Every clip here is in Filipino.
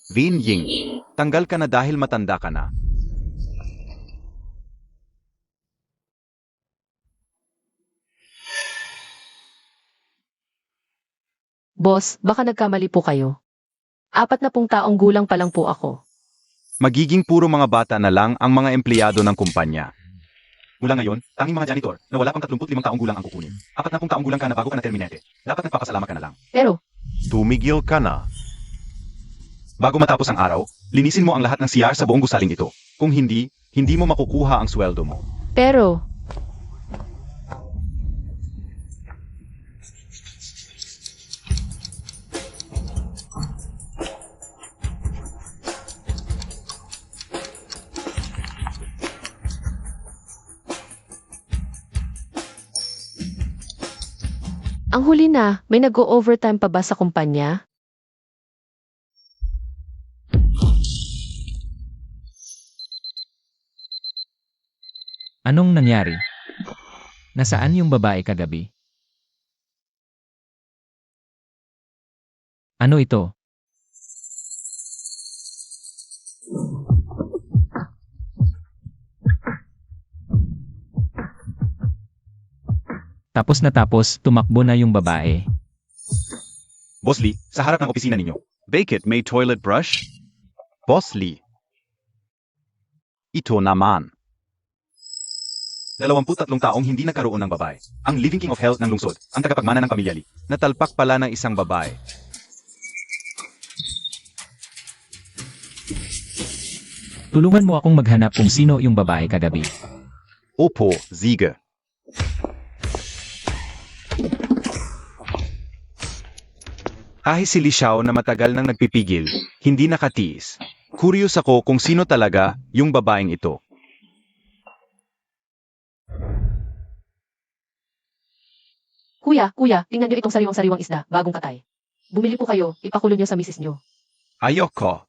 Vin Ying, tanggal ka na dahil matanda ka na. Boss, baka nagkamali po kayo. 40 taong gulang pa lang po ako. Magiging puro mga bata na lang ang mga empleyado ng kumpanya. Mula ngayon, tanging mga janitor na wala pang 35 taong gulang ang kukunin. 40 taong gulang ka na bago ka na-terminate. Dapat nagpapasalamat ka na lang. Pero, Tumigil ka na. Bago matapos ang araw, linisin mo ang lahat ng CR sa buong gusaling ito. Kung hindi, hindi mo makukuha ang sweldo mo. pero, ang huli na, may nag-o-overtime pa ba sa kumpanya? Anong nangyari? Nasaan yung babae kagabi? Ano ito? Tapos na tapos, tumakbo na yung babae. Boss Lee, sa harap ng opisina ninyo. Bakit may toilet brush? Boss Lee. Ito naman. 23 taong hindi nagkaroon ng babae. Ang living king of health ng lungsod, ang tagapagmana ng pamilya Lee. Natalpak pala ng isang babae. Tulungan mo akong maghanap kung sino yung babae kagabi. Opo, Ziege. Kahit si Li Xiao na matagal nang nagpipigil, hindi nakatiis. Curious ako kung sino talaga yung babaeng ito. Kuya, tingnan nyo itong sariwang-sariwang isda, bagong katay. Bumili po kayo, ipakulo nyo sa misis nyo. Ayoko.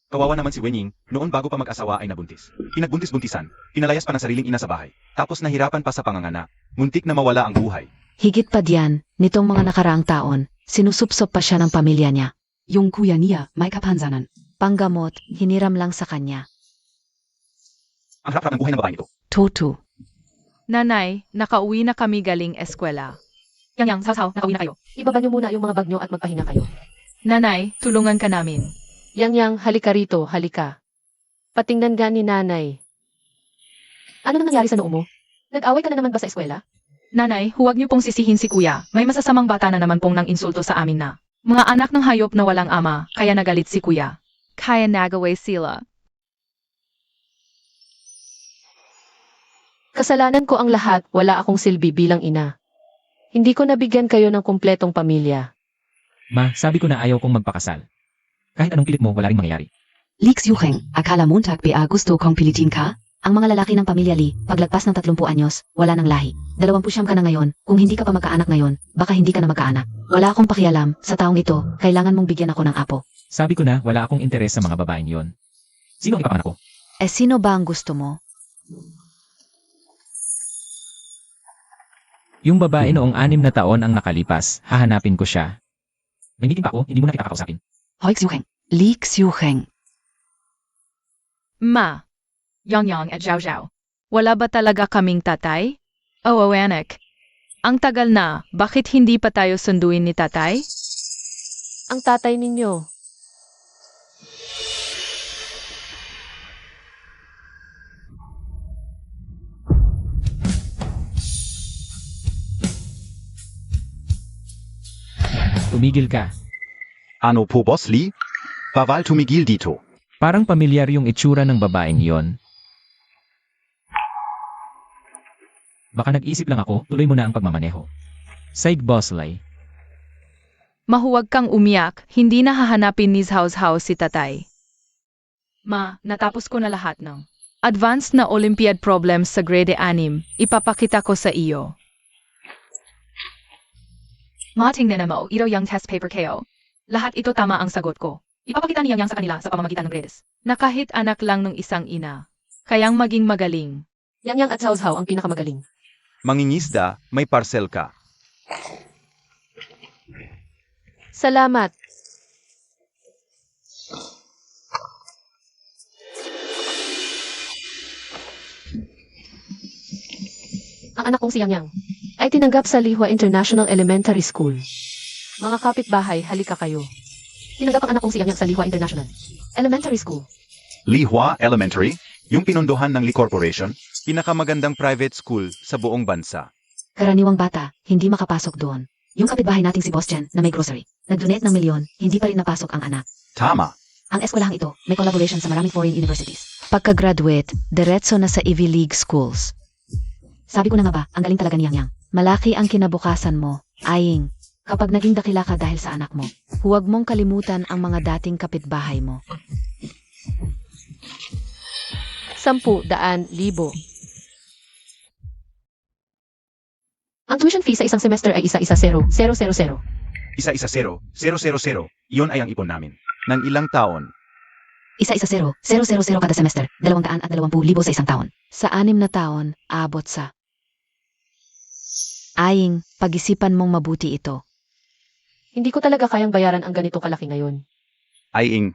Kawawa naman si Wenying, noon bago pa mag-asawa ay nabuntis. Pinagbuntis-buntisan, pinalayas pa ng sariling ina sa bahay. Tapos nahirapan pa sa panganganak. Muntik na mawala ang buhay. Higit pa diyan, nitong mga nakaraang taon, sinusupsop pa siya ng pamilya niya. Yung kuya niya, may kapansanan. Panggamot, hiniram lang sa kanya. Ang harap ng buhay ng babaeng ito. Toto. Nanay, nakauwi na kami galing eskwela. Yang, sasaw, nakauwi na kayo. Ibaba nyo muna yung mga bag nyo at magpahinga kayo. Nanay, tulungan ka namin. Yang, halika rito, halika. Patingnan nga ni nanay. Ano nang nangyari sa noo mo? Nag-away ka na naman ba sa eskwela? Nanay, huwag niyo pong sisihin si kuya. May masasamang bata na naman pong nang insulto sa amin na. Mga anak ng hayop na walang ama, kaya nagalit si kuya. Kaya nagaway sila. Kasalanan ko ang lahat, wala akong silbi bilang ina. Hindi ko nabigyan kayo ng kumpletong pamilya. Ma, sabi ko na ayaw kong magpakasal. Kahit anong pilit mo, wala ring mangyayari. Leaks Yucheng, akala Montag pa gusto kong pilitin ka? Ang mga lalaki ng pamilya Lee, paglagpas ng 30 anyos, wala nang lahi. 20 ka na ngayon, kung hindi ka pa magkaanak ngayon, baka hindi ka na magkaanak. Wala akong pakialam, sa taong ito, kailangan mong bigyan ako ng apo. Sabi ko na wala akong interes sa mga babaeng yon. Sino ang ipapanak ko? Sino ba ang gusto mo? Yung babae noong 6 na taon ang nakalipas, hahanapin ko siya. May meeting pa ako, hindi mo na kita kakausapin. Hoix Yucheng, Leaks Yucheng. Ma, Yang at Zhao Zhao. Wala ba talaga kaming tatay? Oh, anak. Ang tagal na, bakit hindi pa tayo sunduin ni tatay? Ang tatay ninyo. Tumigil ka. Ano po, Boss Lee? Bawal tumigil dito. Parang pamilyar yung itsura ng babaeng yon. Baka nag-isip lang ako, tuloy mo na ang pagmamaneho. Said Boss Lee. Mahuwag kang umiyak, hindi na hahanapin ni Zhao Zhao si tatay. Ma, natapos ko na lahat ng advanced na Olympiad problems sa grade 6, ipapakita ko sa iyo. Ma, tingnan mo, ito yung test paper kayo. Lahat ito tama ang sagot ko. Ipapakita niya yang sa kanila sa pamamagitan ng grades. Na kahit anak lang ng isang ina, kayang maging magaling. Yang at Zhao Zhao ang pinakamagaling. Mangingisda, may parcel ka. Salamat. Ang anak kong si Yang Yang ay tinanggap sa Lihua International Elementary School. Mga kapitbahay, halika kayo. Tinanggap ang anak kong si Yang Yang sa Lihua International Elementary School. Lihua Elementary, yung pinondohan ng Lee Corporation, pinakamagandang private school sa buong bansa. Karaniwang bata, hindi makapasok doon. Yung kapitbahay nating si Boss Chen na may grocery, nag-donate ng milyon, hindi pa rin napasok ang anak. Tama. Ang eskwelahang ito, may collaboration sa maraming foreign universities. Pagka-graduate, diretso na sa Ivy League schools. Sabi ko na nga ba, ang galing talaga ni Yang Yang. Malaki ang kinabukasan mo, Aying. Kapag naging dakila ka dahil sa anak mo, huwag mong kalimutan ang mga dating kapitbahay mo. 10,000. Ang tuition fee sa isang semester ay isa-isa 0,000. Isa-isa 0, 000, iyon ay ang ipon namin. Nang ilang taon, Isa-isa 0,000 kada semester, 220,000 sa isang taon. Sa 6 na taon, aabot sa... Aying, pag-isipan mong mabuti ito. Hindi ko talaga kayang bayaran ang ganito kalaki ngayon. Aying.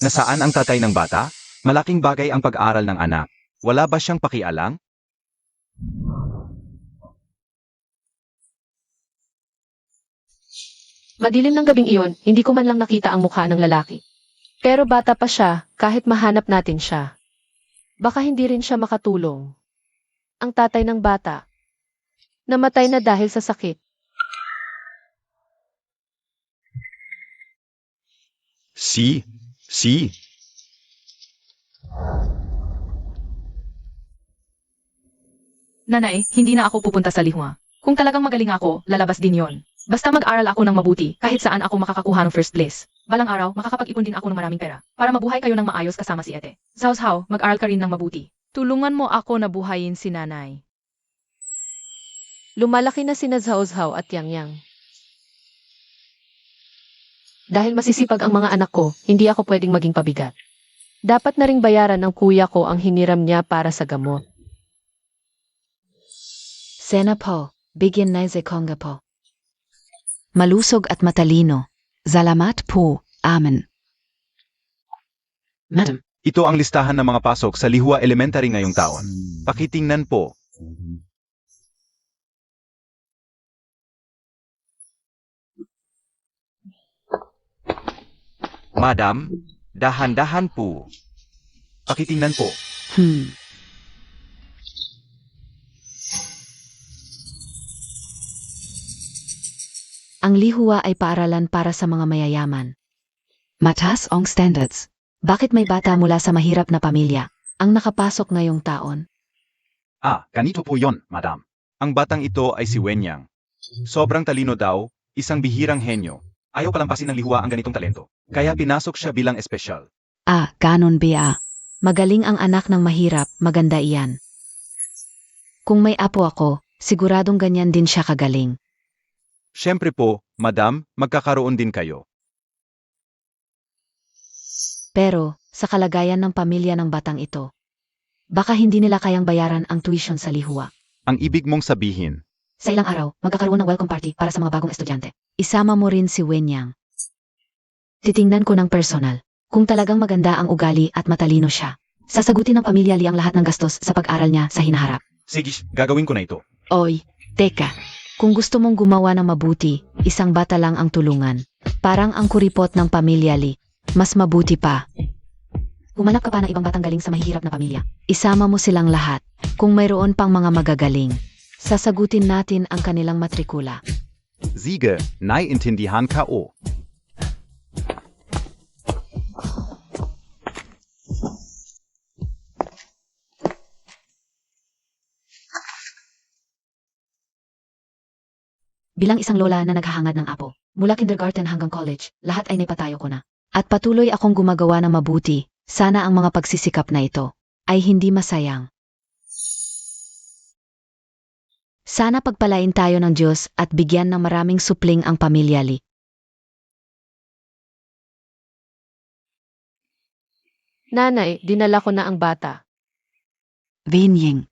Nasaan ang tatay ng bata? Malaking bagay ang pag-aral ng anak. Wala ba siyang pakialam? Madilim ng gabing iyon, hindi ko man lang nakita ang mukha ng lalaki. Pero bata pa siya, kahit mahanap natin siya. Baka hindi rin siya makatulong. Ang tatay ng bata, namatay na dahil sa sakit. Si. Nanay, hindi na ako pupunta sa Lihua. Kung talagang magaling ako, lalabas din yon. Basta mag-aral ako ng mabuti, kahit saan ako makakakuha ng first place. Balang araw, makakapag-ipon din ako ng maraming pera, para mabuhay kayo ng maayos kasama si ate. Zhao, mag-aral ka rin ng mabuti. Tulungan mo ako na buhayin si nanay. Lumalaki na sina Zhao at Yang Yang. Dahil masisipag ang mga anak ko, hindi ako pwedeng maging pabigat. Dapat na ring bayaran ng kuya ko ang hiniram niya para sa gamot. Sena po, bigyan na konga po. Malusog at matalino. Salamat po, amen. Madam, Ito ang listahan ng mga pasok sa Lihua Elementary ngayong taon. Pakitingnan po. Madam, dahan-dahan po. Pakitingnan po. Ang Lihua ay paaralan para sa mga mayayaman. mataas ang standards. Bakit may bata mula sa mahirap na pamilya ang nakapasok ngayong taon? Ganito po yon, madam. Ang batang ito ay si Wenyang. Sobrang talino daw, isang bihirang henyo. Ayaw palampasin ng Lihua ang ganitong talento. Kaya pinasok siya bilang espesyal. Ganon ba? Magaling ang anak ng mahirap, maganda iyan. Kung may apo ako, siguradong ganyan din siya kagaling. Siyempre po, madam, magkakaroon din kayo. Pero, sa kalagayan ng pamilya ng batang ito, baka hindi nila kayang bayaran ang tuition sa Lihua. Ang ibig mong sabihin, Sa ilang araw, magkakaroon ng welcome party para sa mga bagong estudyante. Isama mo rin si Wenyang. Titingnan ko ng personal. Kung talagang maganda ang ugali at matalino siya, sasagutin ng pamilya Li ang lahat ng gastos sa pag-aral niya sa hinaharap. sige, gagawin ko na ito. Oy, teka. Kung gusto mong gumawa ng mabuti, isang bata lang ang tulungan. Parang ang kuripot ng pamilya Li. Mas mabuti pa. Humanap ka pa ng ibang batang galing sa mahihirap na pamilya. Isama mo silang lahat. Kung mayroon pang mga magagaling, sasagutin natin ang kanilang matrikula. Sige, naiintindihan ka o. Bilang isang lola na naghahangad ng apo, mula kindergarten hanggang college, lahat ay naipatayo ko na. At patuloy akong gumagawa ng mabuti, sana ang mga pagsisikap na ito ay hindi masayang. Sana pagpalain tayo ng Diyos at bigyan ng maraming supling ang pamilya Li. Nanay, dinala ko na ang bata. Wenying.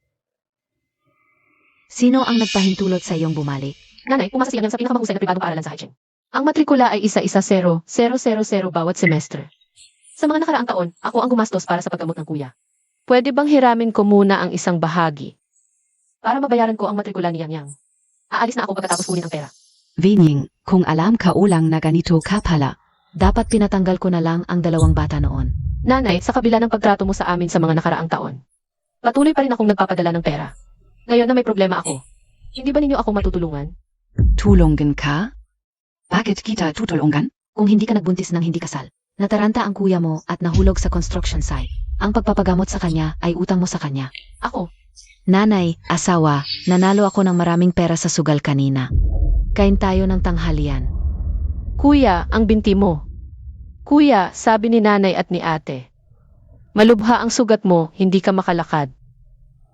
Sino ang nagpahintulot sa iyong bumalik? Nanay, pumasa si Yang Yang sa pinakamahusay na pribadong paaralan sa Haicheng. Ang matrikula ay isa-isa 0,000 bawat semestre. Sa mga nakaraang taon, ako ang gumastos para sa paggamot ng kuya. Pwede bang hiramin ko muna ang isang bahagi? Para mabayaran ko ang matrikula ni Yang Yang. Aalis na ako pagkatapos kunin ang pera. Wenying, kung alam ka ulang na ganito ka pala. Dapat pinatanggal ko na lang ang 2 bata noon. Nanay, sa kabila ng pagtrato mo sa amin sa mga nakaraang taon, patuloy pa rin akong nagpapadala ng pera. Ngayon na may problema ako, hindi ba ninyo ako matutulungan? Tulungan ka? Bakit kita tutulungan? Kung hindi ka nagbuntis ng hindi kasal, nataranta ang kuya mo at nahulog sa construction site. Ang pagpapagamot sa kanya ay utang mo sa kanya. Ako, Nanay, asawa, nanalo ako ng maraming pera sa sugal kanina. Kain tayo ng tanghalian. kuya, ang binti mo. Kuya, sabi ni nanay at ni ate. Malubha ang sugat mo, hindi ka makalakad.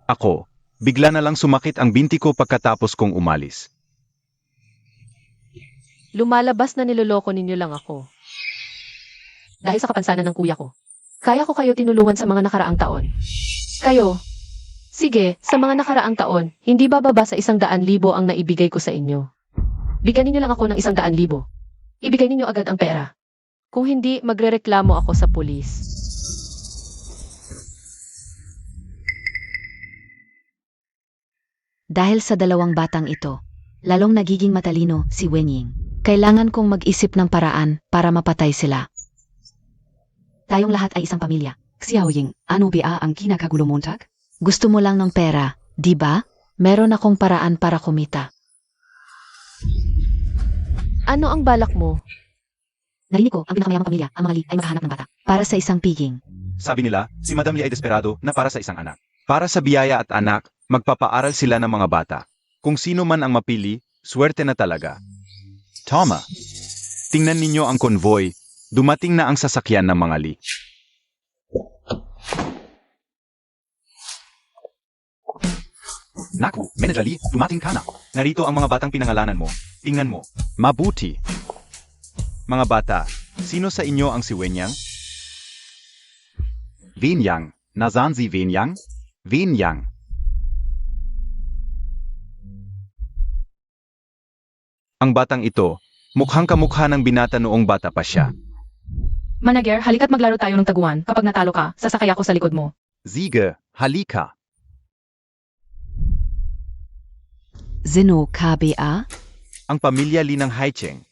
Ako, bigla na lang sumakit ang binti ko pagkatapos kong umalis. Lumalabas na niloloko ninyo lang ako. Dahil sa kapansanan ng kuya ko. Kaya ko kayo tinulungan sa mga nakaraang taon. Kayo, sige, sa mga nakaraang taon, hindi bababa sa 100,000 ang naibigay ko sa inyo. Bigyan ninyo lang ako ng 100,000. Ibigay ninyo agad ang pera. Kung hindi, magrereklamo ako sa pulis. Dahil sa 2 batang ito, lalong nagiging matalino si Wenying. Kailangan kong mag-isip ng paraan para mapatay sila. Tayong lahat ay isang pamilya. Xiaoying, ano ba ang kinakagulo montag? Gusto mo lang ng pera, di ba? Meron akong paraan para kumita. Ano ang balak mo? Narinig ko, ang pinakamayamang pamilya, ang mga Li, ay maghahanap ng bata. Para sa isang piging. Sabi nila, si Madam Lee ay desperado na para sa isang anak. Para sa biyaya at anak, magpapaaral sila ng mga bata. Kung sino man ang mapili, swerte na talaga. Tama. Tingnan ninyo ang convoy. Dumating na ang sasakyan ng mga Lee. Naku, Manager Lee, dumating ka na. Narito ang mga batang pinangalanan mo. Tingnan mo. Mabuti. Mga bata, sino sa inyo ang si Wenyang? Wenyang. Nasaan si Wenyang? Wenyang. Ang batang ito, mukhang kamukha ng binata noong bata pa siya. Manager, halika't maglaro tayo ng taguan. Kapag natalo ka, sasakay ako sa likod mo. Sige, halika. Zino KBA? Ang pamilya Lee ng Haicheng.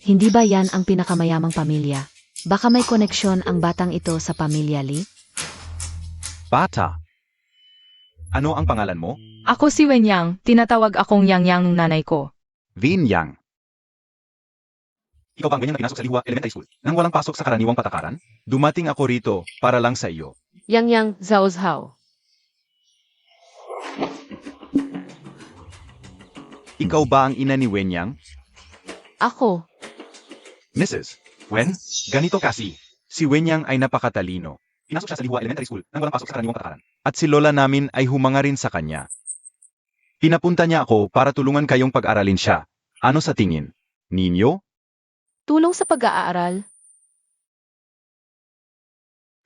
Hindi ba yan ang pinakamayamang pamilya? Baka may koneksyon ang batang ito sa pamilya Lee? Bata. Ano ang pangalan mo? Ako si Wenyang, tinatawag akong Yang Yang ng nanay ko. Wenyang. Ikaw ba ang ganyan na pinasok sa Lihua Elementary School nang walang pasok sa karaniwang patakaran? Dumating ako rito para lang sa iyo. Yang Yang Zhao Zhao. Ikaw ba ang ina ni Wenyang? Ako, Mrs. Wen, ganito kasi. Si Wenyang ay napakatalino. Pinasok siya sa Lihua Elementary School nang walang pasok sa karaniwang patakaran. At si lola namin ay humanga rin sa kanya. Pinapunta niya ako para tulungan kayong pag-aralin siya. Ano sa tingin? Ninyo? tulong sa pag-aaral.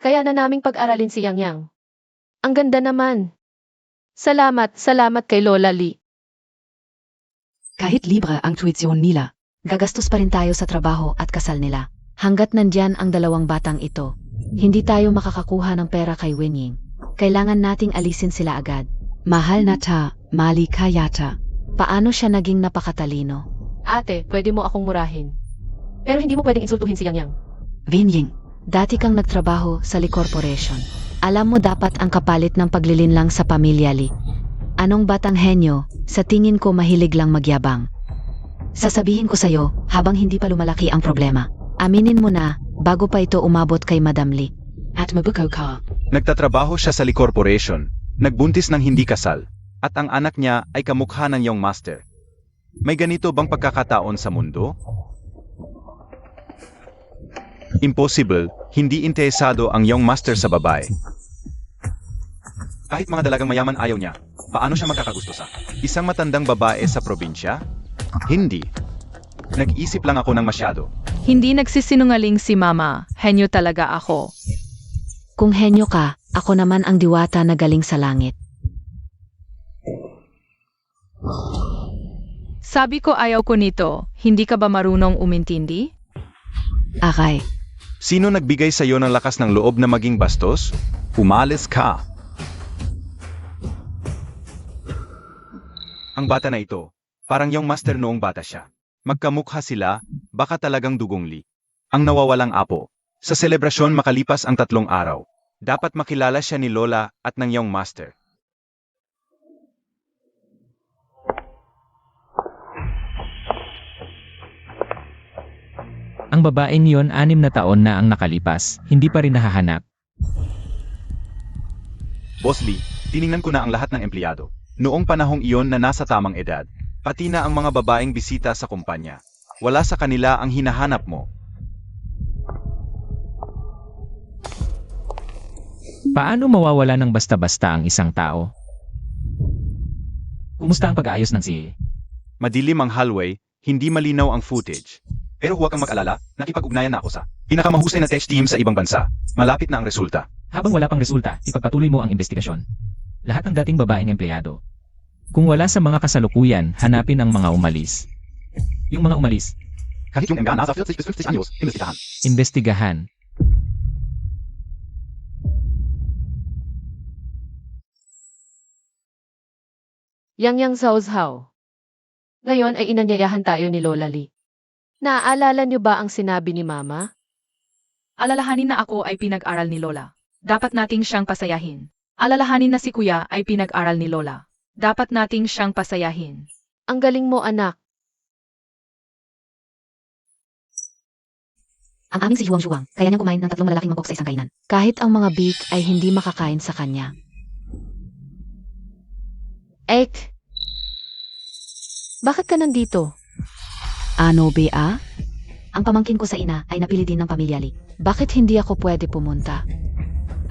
Kaya na naming pag-aralin si Yang Yang. Ang ganda naman. Salamat kay Lola Lee. Kahit libre ang tuition nila. Gagastos pa rin tayo sa trabaho at kasal nila. Hanggat nandyan ang 2 batang ito, hindi tayo makakakuha ng pera kay Wenying. Kailangan nating alisin sila agad. Mahal na ta, mali ka yata. Paano siya naging napakatalino? Ate, pwede mo akong murahin. Pero hindi mo pwedeng insultuhin si Yang Yang. Wenying, Dati kang nagtrabaho sa Lee Corporation. Alam mo dapat ang kapalit ng paglilinlang sa pamilya Lee. Anong batang henyo, sa tingin ko mahilig lang magyabang. Sasabihin ko sa'yo, habang hindi pa lumalaki ang problema. Aminin mo na, bago pa ito umabot kay Madam Lee. at mabukaw ka. Nagtatrabaho siya sa Lee Corporation, nagbuntis ng hindi kasal, at ang anak niya ay kamukha ng iyong master. May ganito bang pagkakataon sa mundo? Impossible, hindi interesado ang iyong master sa babae. Kahit mga dalagang mayaman ayaw niya, paano siya magkakagusto sa isang matandang babae sa probinsya? Hindi. Nag-isip lang ako ng masyado. Hindi nagsisinungaling si Mama, henyo talaga ako. Kung henyo ka, ako naman ang diwata na galing sa langit. Sabi ko ayaw ko nito, hindi ka ba marunong umintindi? Aray. Sino nagbigay sa'yo ng lakas ng loob na maging bastos? Umalis ka! Ang bata na ito, parang yung master noong bata siya. Magkamukha sila, baka talagang dugongli. Ang nawawalang apo. Sa selebrasyon makalipas ang 3 araw. Dapat makilala siya ni Lola at ng yung master. Ang babaeng yon 6 na taon na ang nakalipas, hindi pa rin nahahanap. Boss Lee, tiningnan ko na ang lahat ng empleyado. Noong panahong iyon na nasa tamang edad, pati na ang mga babaeng bisita sa kumpanya. Wala sa kanila ang hinahanap mo. Paano mawawala ng basta-basta ang isang tao? Kumusta ang pag-aayos ng si... Madilim ang hallway, hindi malinaw ang footage. Pero huwag kang mag-alala, nakipag-ugnayan na ako sa pinakamahusay na tech team sa ibang bansa. Malapit na ang resulta. Habang wala pang resulta, ipagpatuloy mo ang investigasyon. Lahat ng dating babaeng empleyado. Kung wala sa mga kasalukuyan, hanapin ang mga umalis. Yung mga umalis, Kahit yung mga nasa 40 bis 50 anyos, imbestigahan. imbestigahan. Yang Zhaozhao. Ngayon ay inanyayahan tayo ni Lola Lee. Naaalala niyo ba ang sinabi ni Mama? Alalahanin na ako ay pinag-aral ni Lola. Dapat nating siyang pasayahin. Alalahanin na si Kuya ay pinag-aral ni Lola. Dapat nating siyang pasayahin. Ang galing mo, anak. Ang aming si Huang Zhuang, kaya niyang kumain ng 3 malalaking mangkok sa isang kainan. Kahit ang mga big ay hindi makakain sa kanya. Ek. Bakit ka nandito? Ano ba? Ang pamangkin ko sa ina ay napili din ng pamilya Lee. Bakit hindi ako pwede pumunta?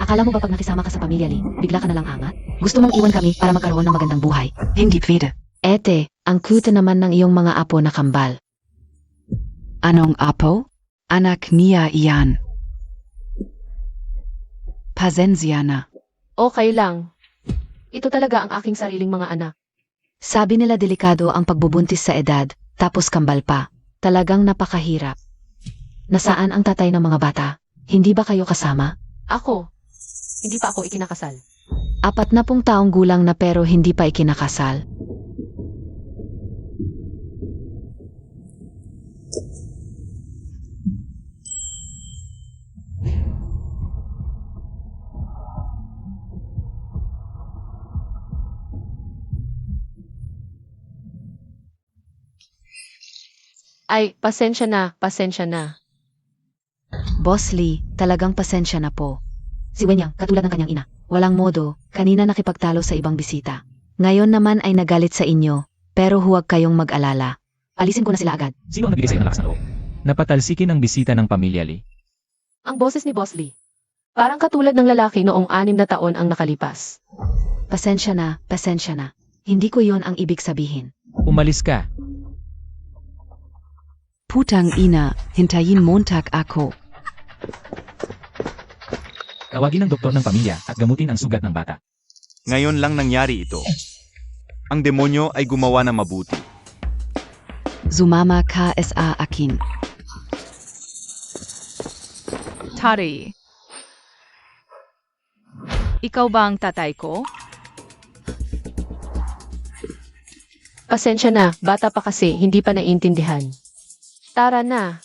Akala mo ba pag nakisama ka sa pamilya Lee, bigla ka na lang angat? Gusto mong iwan kami para magkaroon ng magandang buhay? Hindi pwede. Ete, ang cute naman ng iyong mga apo na kambal. Anong apo? Anak niya iyan. Pasensya na. Okay lang. Ito talaga ang aking sariling mga anak. Sabi nila delikado ang pagbubuntis sa edad, tapos kambal pa. Talagang napakahirap. Nasaan ang tatay ng mga bata? Hindi ba kayo kasama? Ako. Hindi pa ako ikinakasal. 40 taong gulang na pero hindi pa ikinakasal. Ay, pasensya na, pasensya na. Boss Lee, talagang pasensya na po. Si Wenyang, katulad ng kanyang ina. Walang modo, kanina nakipagtalo sa ibang bisita. Ngayon naman ay nagalit sa inyo, pero huwag kayong mag-alala. Alisin ko na sila agad. Sino ang nagbigay sa'yo ng lakas ng loob? Napatalsikin ang bisita ng pamilya Lee. Ang boses ni Boss Lee. Parang katulad ng lalaki noong 6 na taon ang nakalipas. Pasensya na, pasensya na. Hindi ko yon ang ibig sabihin. Umalis ka. Putang ina, hintayin Montag ako. Tawagin ang doktor ng pamilya at gamutin ang sugat ng bata. Ngayon lang nangyari ito. Ang demonyo ay gumawa ng mabuti. Sumama ka sa akin. Tari. Ikaw ba ang tatay ko? Pasensya na, bata pa kasi, hindi pa naiintindihan. Tara na.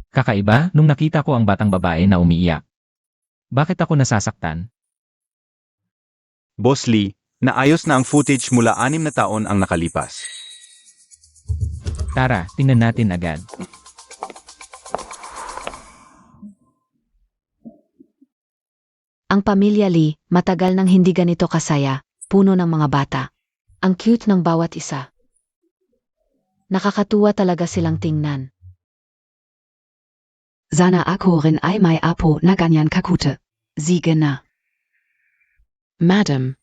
Kakaiba, nung nakita ko ang batang babae na umiiyak. Bakit ako nasasaktan? Boss Lee, naayos na ang footage mula 6 na taon ang nakalipas. Tara, tingnan natin agad. Ang pamilya Lee, matagal nang hindi ganito kasaya, puno ng mga bata. Ang cute ng bawat isa. Nakakatuwa talaga silang tingnan. Sana ako rin ay may apo na ganyan kakute. Sige na. Madam,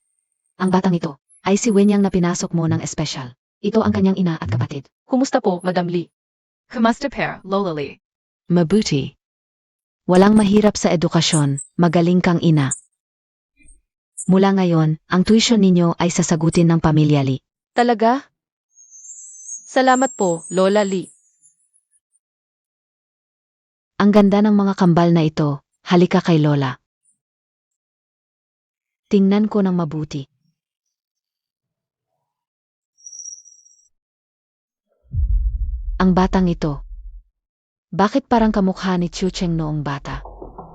Ang batang ito Ay si Wenyang na pinasok mo ng espesyal. ito ang kanyang ina at kapatid. Kumusta po, Madam Lee? Kamusta pair, Lola Lee? mabuti. Walang mahirap sa edukasyon, magaling kang ina. Mula ngayon, ang tuition ninyo ay sasagutin ng pamilya Lee. Talaga? Salamat po, Lola Lee. Ang ganda ng mga kambal na ito, halika kay Lola. Tingnan ko ng mabuti. Ang batang ito. Bakit parang kamukha ni Chiu Cheng noong bata?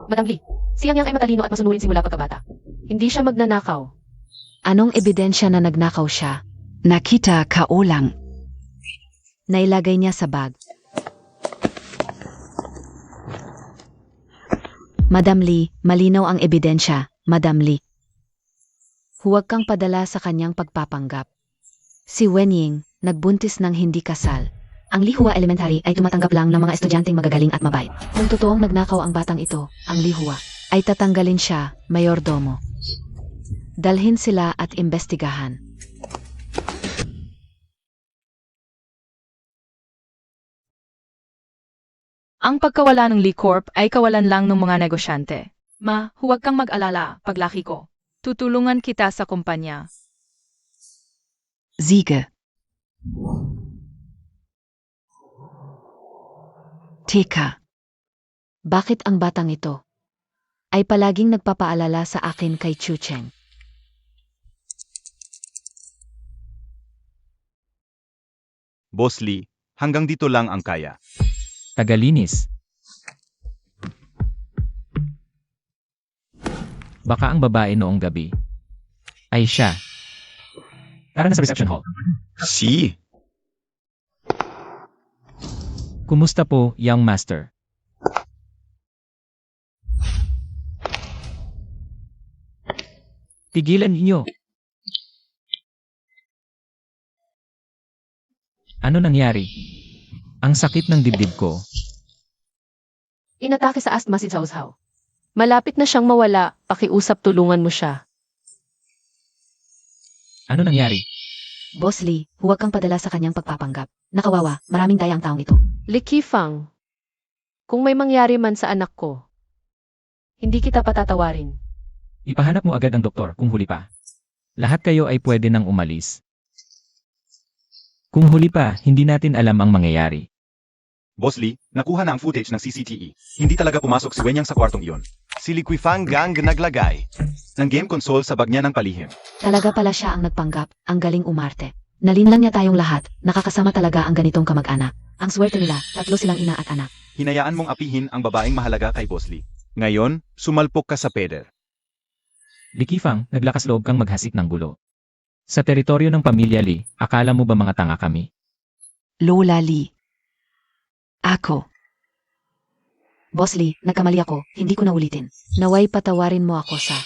Madam Lee, siyang yang ay matalino at masunurin simula pagkabata. Hindi siya magnanakaw. Anong ebidensya na nagnakaw siya? Nakita ka lang. Nailagay niya sa bag. Madam Lee, malinaw ang ebidensya, Madam Lee. Huwag kang padala sa kanyang pagpapanggap. Si Wenying, nagbuntis ng hindi kasal. Ang Lihua Elementary ay tumatanggap lang ng mga estudyanteng magagaling at mabait. Kung totoong nagnakaw ang batang ito, ang Lihua, ay tatanggalin siya, mayordomo. Dalhin sila at imbestigahan. Ang pagkawala ng Lee Corp ay kawalan lang ng mga negosyante. Ma, huwag kang mag-alala, paglaki ko. Tutulungan kita sa kumpanya. Siege. Teka. Bakit ang batang ito ay palaging nagpapaalala sa akin kay Chiu Cheng? Boss Lee, hanggang dito lang ang kaya. Tagalinis. Baka ang babae noong gabi ay siya. Tara na sa reception hall. Si? Kumusta po, young master? Tigilan niyo. Ano nangyari? Ang sakit ng dibdib ko. Inatake sa asthma si Zhao Zhao. Malapit na siyang mawala, pakiusap tulungan mo siya. Ano nangyari? Boss Lee, huwag kang padala sa kanyang pagpapanggap. Nakawawa, maraming daya ang taong ito. Li Qifang, kung may mangyari man sa anak ko, hindi kita patatawarin. Ipahanap mo agad ang doktor kung huli pa. Lahat kayo ay pwede nang umalis. Kung huli pa, hindi natin alam ang mangyayari. Boss Lee, nakuha na ang footage ng CCTV. Hindi talaga pumasok si Wenyang sa kwartong iyon. Si Li Quifang Gang naglagay ng game console sa bag niya ng palihim. Talaga pala siya ang nagpanggap, ang galing umarte. Nalinlang niya tayong lahat, nakakasama talaga ang ganitong kamag-anak. Ang swerte nila, 3 silang ina at anak. Hinayaan mong apihin ang babaeng mahalaga kay Boss Lee. Ngayon, sumalpok ka sa peder. Likifang, naglakas loob kang maghasik ng gulo. Sa teritoryo ng pamilya Lee, akala mo ba mga tanga kami? Lola Lee. Ako. Boss Lee, nagkamali ako, hindi ko na ulitin. Naway patawarin mo ako sa...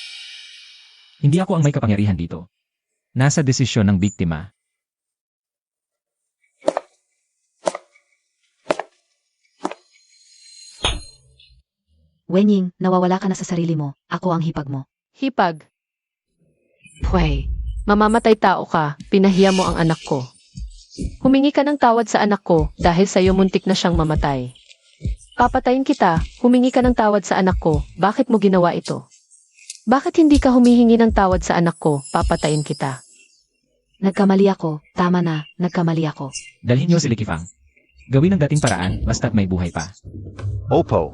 Hindi ako ang may kapangyarihan dito. Nasa desisyon ng biktima. Wenying, nawawala ka na sa sarili mo, ako ang hipag mo. Hipag, Pway. mamamatay tao ka, pinahiya mo ang anak ko. Humingi ka ng tawad sa anak ko dahil sa'yo muntik na siyang mamatay. Papatayin kita, humingi ka ng tawad sa anak ko, bakit mo ginawa ito? Bakit hindi ka humihingi ng tawad sa anak ko, papatayin kita? Nagkamali ako, tama na, nagkamali ako. Dalhin niyo si Likifang. Gawin ang dating paraan, basta't may buhay pa. Opo.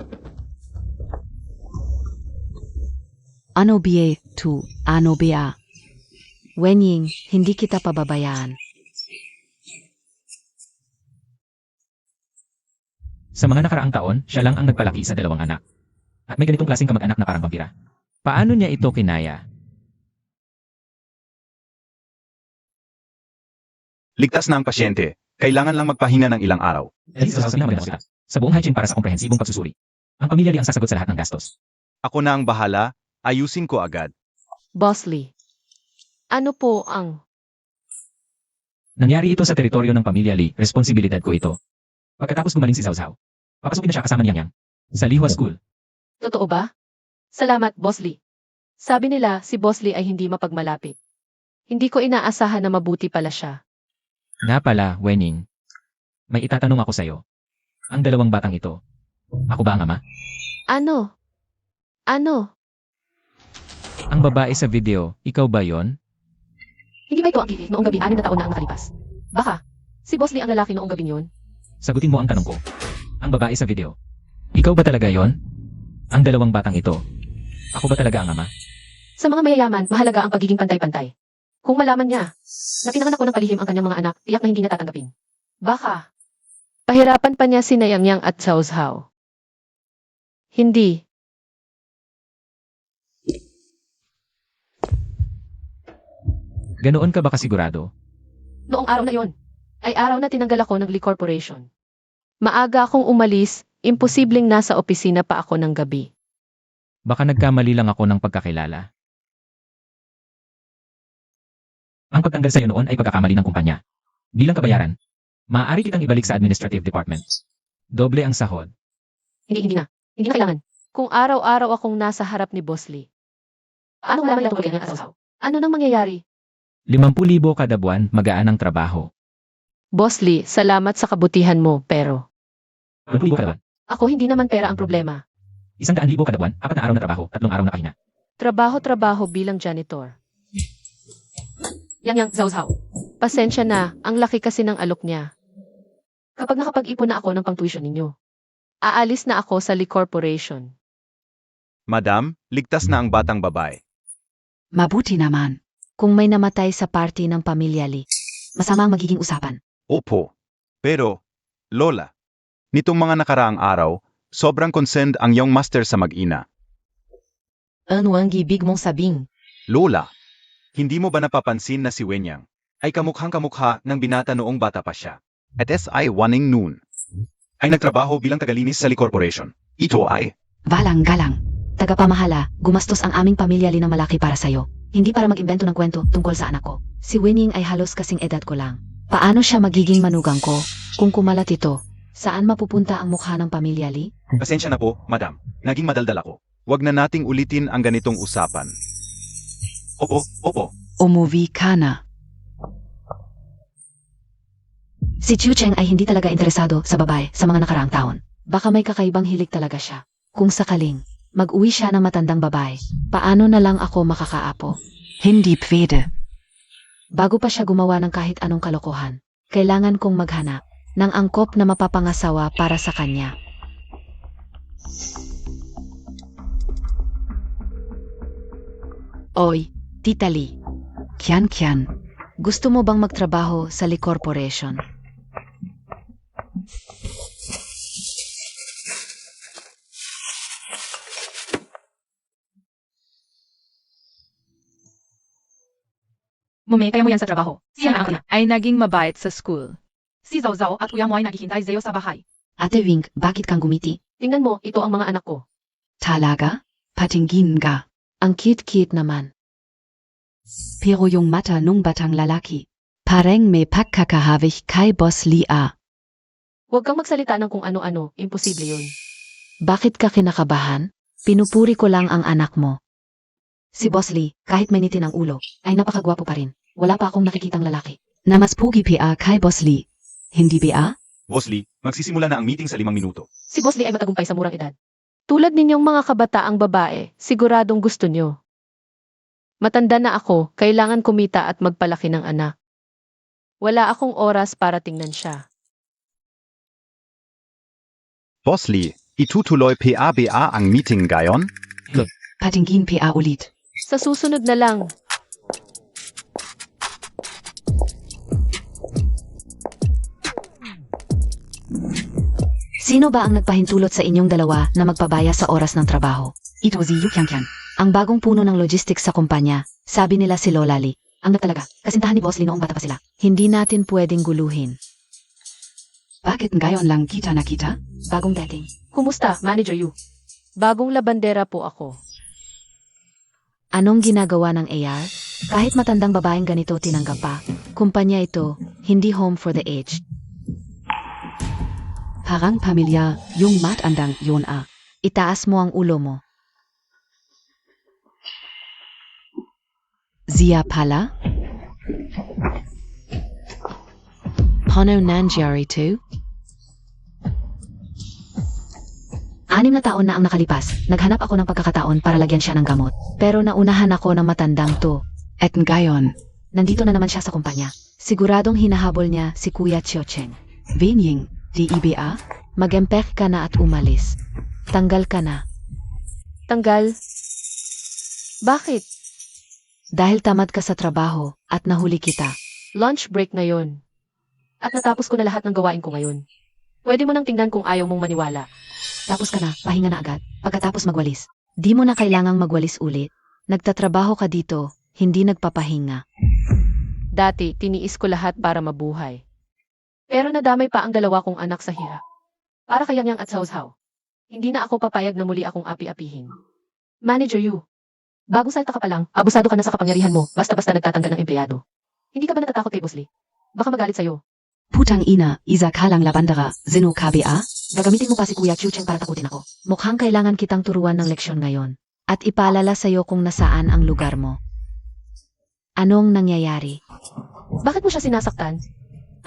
Ano biye tu, ano biya. Wenying, hindi kita pababayaan. Sa mga nakaraang taon, siya lang ang nagpalaki sa 2 anak. At may ganitong klaseng kamag-anak na parang vampira. Paano niya ito kinaya? Ligtas na ang pasyente. Kailangan lang magpahinga ng ilang araw. Dahil sa magandang ospital. Sa buong hygiene para sa komprehensibong pagsusuri. Ang pamilya Lee ang sasagot sa lahat ng gastos. Ako na ang bahala, ayusin ko agad. Boss Lee, ano po ang... Nangyari ito sa teritoryo ng pamilya Lee, responsibilidad ko ito. Pagkatapos gumaling si Zhao Zhao, papasukin na siya kasama ni Yang Yang sa Lihua School. Totoo ba? Salamat, Boss Lee. Sabi nila si Boss Lee ay hindi mapagmalapit. Hindi ko inaasahan na mabuti pala siya. Nga pala, Wenying. May itatanong ako sa'yo. Ang 2 batang ito, ako ba ang ama? Ano? Ano? Ang babae sa video, ikaw ba yon? Hindi ba ito ang Kitty noong gabi 6 na taon na ang nakalipas? Baka. Si Boss Lee ang lalaki noong gabi yun? Sagutin mo ang tanong ko. Ang babae sa video. Ikaw ba talaga yon? Ang dalawang batang ito. Ako ba talaga ang ama? Sa mga mayayaman, mahalaga ang pagiging pantay-pantay. Kung malaman niya na pinanganak ko ng palihim ang kanyang mga anak, tiyak na hindi niya tatanggapin. Baka. Pahirapan pa niya si Nayang at Saushao. Hindi. Ganoon ka ba kasigurado? Noong araw na yon, ay araw na tinanggal ako ng Lee Corporation. Maaga akong umalis, imposibleng nasa opisina pa ako ng gabi. Baka nagkamali lang ako ng pagkakilala. Ang pagtanggal sa'yo noon ay pagkakamali ng kumpanya. Bilang kabayaran, maaari kitang ibalik sa administrative department. Doble ang sahod. Hindi na. Hindi na kailangan. Kung araw-araw akong nasa harap ni Boss Lee. Paano malaman niya tungkol kay Saushao? Ano nang mangyayari? 50,000 kada buwan, magaan ang trabaho. Boss Lee, salamat sa kabutihan mo, pero 50,000 kada buwan. ako hindi naman pera ang problema. 100,000 kada buwan, 4 na araw na trabaho, 3 araw na pahinga. Trabaho bilang janitor. Yang Saushao. Pasensya na, ang laki kasi ng alok niya. Kapag nakapag-ipon na ako ng pang-tuition ninyo, aalis na ako sa Lee Corporation. Madam, ligtas na ang batang babae. Mabuti naman. Kung may namatay sa party ng pamilya Lee, Masama ang magiging usapan. Opo. Pero, Lola, nitong mga nakaraang araw, sobrang concerned ang iyong master sa mag-ina. Ano ang ibig mong sabing? Lola, hindi mo ba napapansin na si Wenyang ay kamukhang-kamukha ng binata noong bata pa siya? At SI Waning noon ay nagtrabaho bilang tagalinis sa Lee Corporation. Ito ay Walang-galang. Tagapamahala, gumastos ang aming pamilya Lee ng malaki para sa'yo. Hindi para mag-imbento ng kwento tungkol sa anak ko. si Winning ay halos kasing edad ko lang. Paano siya magiging manugang ko kung kumalat ito? Saan mapupunta ang mukha ng pamilya Lee? pasensya na po, madam. Naging madaldal ako. Huwag na nating ulitin ang ganitong usapan. Opo. Umuwi ka na. Si Chiu Cheng ay hindi talaga interesado sa babae sa mga nakaraang taon. Baka may kakaibang hilig talaga siya. Kung sakaling mag-uwi siya ng matandang babae, paano na lang ako makakaapo? Hindi pwede. Bago pa siya gumawa ng kahit anong kalokohan, kailangan kong maghanap ng angkop na mapapangasawa para sa kanya. Oy, Tita Lee, Kian. gusto mo bang magtrabaho sa Lee Corporation? Kaya mo yan sa trabaho. Siya ang anak ay naging mabait sa school. Si Zhao Zhao at kuya mo ay naghihintay sa'yo sa bahay. Ate Wing, bakit kang gumiti? Tingnan mo, ito ang mga anak ko. Talaga? Patingin ka. Ang cute-cute naman. Pero yung mata nung batang lalaki. Pareng may pagkakahawig kay Boss Lee ah. Huwag kang magsalita ng kung ano-ano, imposible yun. Bakit ka kinakabahan? Pinupuri ko lang ang anak mo. Si Boss Lee, kahit mainitin ang ulo, ay napakagwapo pa rin. Wala pa akong nakikitang lalaki. Na mas pugi pa kay Boss Lee. Hindi ba? Boss Lee, magsisimula na ang meeting sa 5 minuto. Si Boss Lee ay matagumpay sa murang edad. Tulad ninyong mga kabataang babae, siguradong gusto nyo. Matanda na ako, kailangan kumita at magpalaki ng anak. Wala akong oras para tingnan siya. Boss Lee, itutuloy PABA ang meeting gayon? Patingin pa ulit. Sa susunod na lang. Sino ba ang nagpahintulot sa inyong dalawa na magpabaya sa oras ng trabaho? Ito si Yu Kian. Ang bagong puno ng logistics sa kumpanya, sabi nila si Lola Lee. Ang talaga, kasintahan ni Boss Lee noong bata pa sila. Hindi natin pwedeng guluhin. Bakit ngayon lang kita nakita? Bagong dating. Kumusta, Manager Yu? Bagong labandera po ako. Anong ginagawa ng AR? Kahit matandang babaeng ganito tinanggap pa, kumpanya ito, hindi home for the aged. Parang pamilya, yung matandang yun ah. Itaas mo ang ulo mo. Zia pala? Paano nangyari to? 6 na taon na ang nakalipas, naghanap ako ng pagkakataon para lagyan siya ng gamot. Pero naunahan ako ng matandang to. At ngayon, nandito na naman siya sa kumpanya. Siguradong hinahabol niya si Kuya Chiocheng. Venying, di iba? Mag-empek ka na at umalis. Tanggal ka na. Tanggal? Bakit? Dahil tamad ka sa trabaho at nahuli kita. Lunch break ngayon. At natapos ko na lahat ng gawain ko ngayon. Pwede mo nang tingnan kung ayaw mong maniwala. Tapos ka na, pahinga na agad. Pagkatapos magwalis. Di mo na kailangang magwalis ulit. Nagtatrabaho ka dito, hindi nagpapahinga. Dati, tiniis ko lahat para mabuhay. Pero nadamay pa ang 2 kong anak sa hirap. Para kayang yang at sawsaw. Hindi na ako papayag na muli akong api-apihin. Manager you. Bagong salta ka pa lang, abusado ka na sa kapangyarihan mo, basta-basta nagtatanggal ng empleyado. Hindi ka ba natatakot kay Boss Lee? Baka magalit sa'yo. Putang ina, isa ka lang labandera, zino KBA? Gagamitin mo pa si Kuya Chiocheng para takutin ako. Mukhang kailangan kitang turuan ng leksyon ngayon. At ipaalala sa'yo kung nasaan ang lugar mo. Anong nangyayari? Bakit mo siya sinasaktan?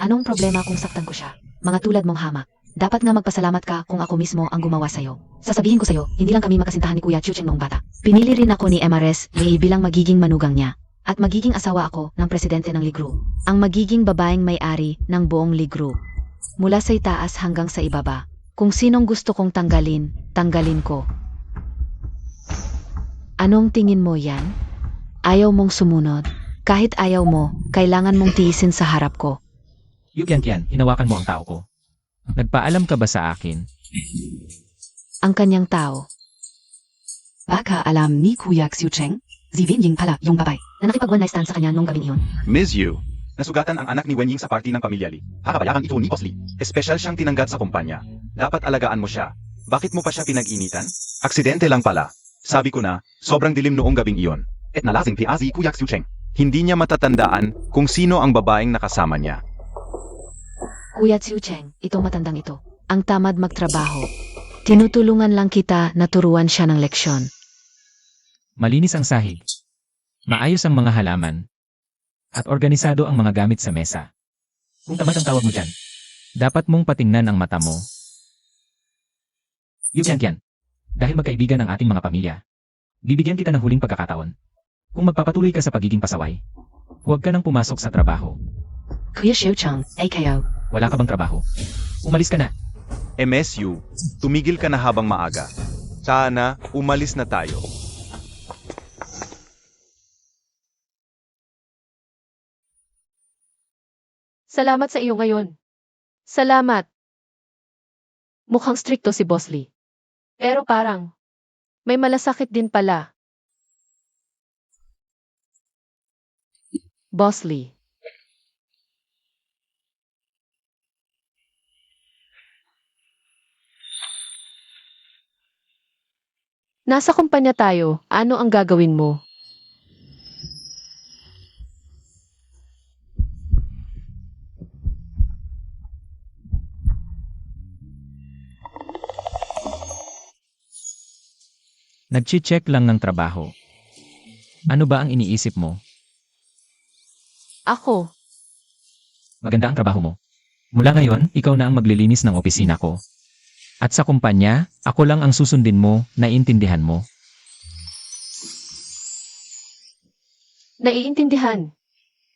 Anong problema kung saktan ko siya? Mga tulad mong hamak. Dapat nga magpasalamat ka kung ako mismo ang gumawa sa'yo. Sasabihin ko sa'yo, hindi lang kami makasintahan ni Kuya Chiocheng noong bata. Pinili rin ako ni MRS May bilang magiging manugang niya. At magiging asawa ako ng presidente ng Ligru. Ang magiging babaeng may-ari ng buong Ligru. Mula sa itaas hanggang sa ibaba. Kung sinong gusto kong tanggalin, tanggalin ko. Anong tingin mo yan? Ayaw mong sumunod? Kahit ayaw mo, kailangan mong tiisin sa harap ko. Yukian, hinawakan mo ang tao ko. Nagpaalam ka ba sa akin? Ang kanyang tao. Baka alam ni Kuya Chiocheng? Si Venying pala, yung babae, na nakipag-one night stand sa kanya nung gabing iyon. Miss Yu, nasugatan ang anak ni Wenying sa party ng pamilya Lee. Kakabayaran ito ni Boss Lee. Espesyal siyang tinanggap sa kumpanya. Dapat alagaan mo siya. Bakit mo pa siya pinag-initan? Aksidente lang pala. Sabi ko na, sobrang dilim noong gabing iyon. At nalasing si Kuya Chiocheng. Hindi niya matatandaan kung sino ang babaeng nakasama niya. Kuya Chiocheng, itong matandang ito. Ang tamad magtrabaho. Tinutulungan lang kita na turuan siya ng leksyon. Malinis ang sahig. Maayos ang mga halaman. At organisado ang mga gamit sa mesa. Kung tamad ang tawag mo dyan, dapat mong patingnan ang mata mo. Yukian, dahil magkaibigan ang ating mga pamilya, bibigyan kita ng huling pagkakataon. Kung magpapatuloy ka sa pagiging pasaway, huwag ka nang pumasok sa trabaho. Kuya Chiocheng, ay kayo. Wala ka bang trabaho? Umalis ka na. MSU, tumigil ka na habang maaga. Sana, umalis na tayo. Salamat sa iyo ngayon. Salamat. Mukhang stricto si Boss Lee. Pero parang, may malasakit din pala. Boss Lee. Nasa kumpanya tayo, ano ang gagawin mo? Nagchi-check lang ng trabaho. Ano ba ang iniisip mo? Ako, Maganda ang trabaho mo. Mula ngayon, ikaw na ang maglilinis ng opisina ko. At sa kumpanya, ako lang ang susundin mo, naiintindihan mo. naiintindihan.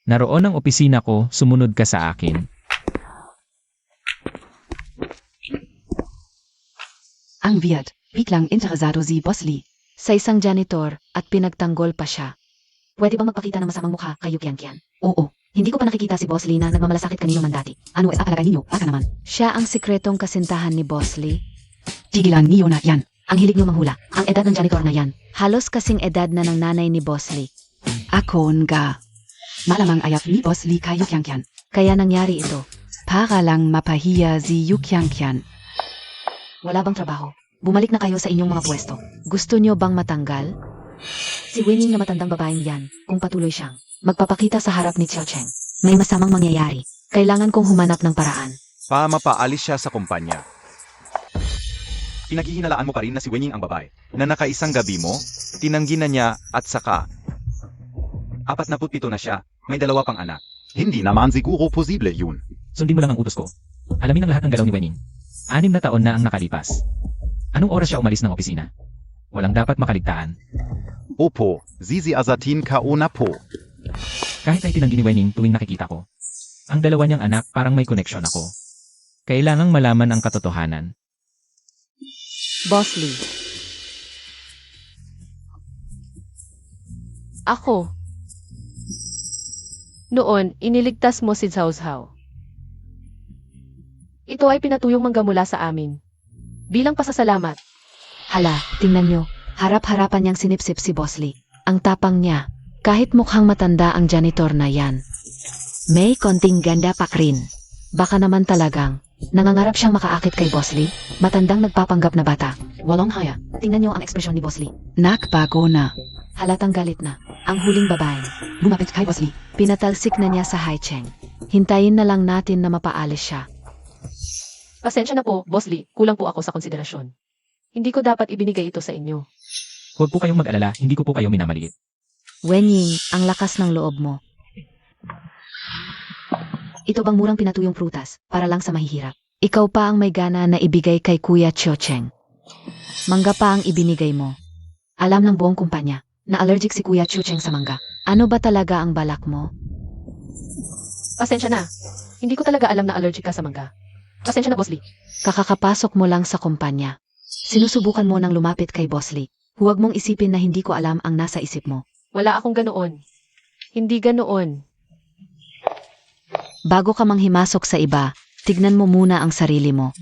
Naroon ang opisina ko, sumunod ka sa akin. Ang weird, biglang interesado si Boss Lee. Sa isang janitor at pinagtanggol pa siya. Pwede bang magpakita ng masamang mukha kay Yukian? Oo, hindi ko pa nakikita si Boss Lee na nagmamalasakit kanino man dati. Ano is akalaga ninyo? Baka naman. Siya ang sikretong kasintahan ni Boss Lee. Tigilan niyo na yan. Ang hilig niyo manghula. Ang edad ng janitor na yan. Halos kasing edad na ng nanay ni Boss Lee. Ako nga. Malamang ayap ni Boss Lee kay Yukian. Kaya nangyari ito. Para lang mapahiya si Yukian. Wala bang trabaho? Bumalik na kayo sa inyong mga pwesto. Gusto nyo bang matanggal? Si Wenying na matandang babaeng yan, kung patuloy siyang magpapakita sa harap ni Chiocheng, may masamang mangyayari. Kailangan kong humanap ng paraan. Mapaalis siya sa kumpanya. Pinaghihinalaan mo pa rin na si Wenying ang babae, na nakaisang gabi mo, tinanggi na niya at saka 47 na siya, may 2 pang anak. Hindi naman siguro posible yun. Sundin mo lang ang utos ko. Alamin ang lahat ng galaw ni Wenying. 6 na taon na ang nakalipas. Anong oras siya umalis ng opisina? Walang dapat makaligtaan. Opo, Zizi Azatin Kauna po. Kahit ay tinanggi ni Wening tuwing nakikita ko. Ang dalawa niyang anak parang may koneksyon ako. Kailangang malaman ang katotohanan. Boss Lee. Ako. Noon, iniligtas mo si Zhao Zhao. Ito ay pinatuyong mangga mula sa amin. Bilang pasasalamat. Hala, tingnan nyo. Harap-harapan niyang sinipsip si Boss Lee. Ang tapang niya. Kahit mukhang matanda ang janitor na yan. May konting ganda pa rin. Baka naman talagang nangangarap siyang makaakit kay Boss Lee. Matandang nagpapanggap na bata. Walang haya. Tingnan nyo ang ekspresyon ni Boss Lee. Nakbago na. Halatang galit na. Ang huling babae. Lumapit kay Boss Lee. Pinatalsik na niya sa Haicheng. Hintayin na lang natin na mapaalis siya. Pasensya na po, Boss Lee. Kulang po ako sa konsiderasyon. Hindi ko dapat ibinigay ito sa inyo. Huwag po kayong mag-alala, hindi ko po kayo minamaliit. Wenying, ang lakas ng loob mo. Ito bang murang pinatuyong prutas para lang sa mahihirap? Ikaw pa ang may gana na ibigay kay Kuya Chiocheng. Mangga pa ang ibinigay mo. Alam ng buong kumpanya na allergic si Kuya Chucheng sa mangga. Ano ba talaga ang balak mo? Pasensya na. Hindi ko talaga alam na allergic ka sa mangga. Pasensya na, Boss Lee. Kakakapasok mo lang sa kumpanya. Sinusubukan mo nang lumapit kay Boss Lee. Huwag mong isipin na hindi ko alam ang nasa isip mo. Wala akong ganoon. Hindi ganoon. Bago ka manghimasok sa iba, tignan mo muna ang sarili mo.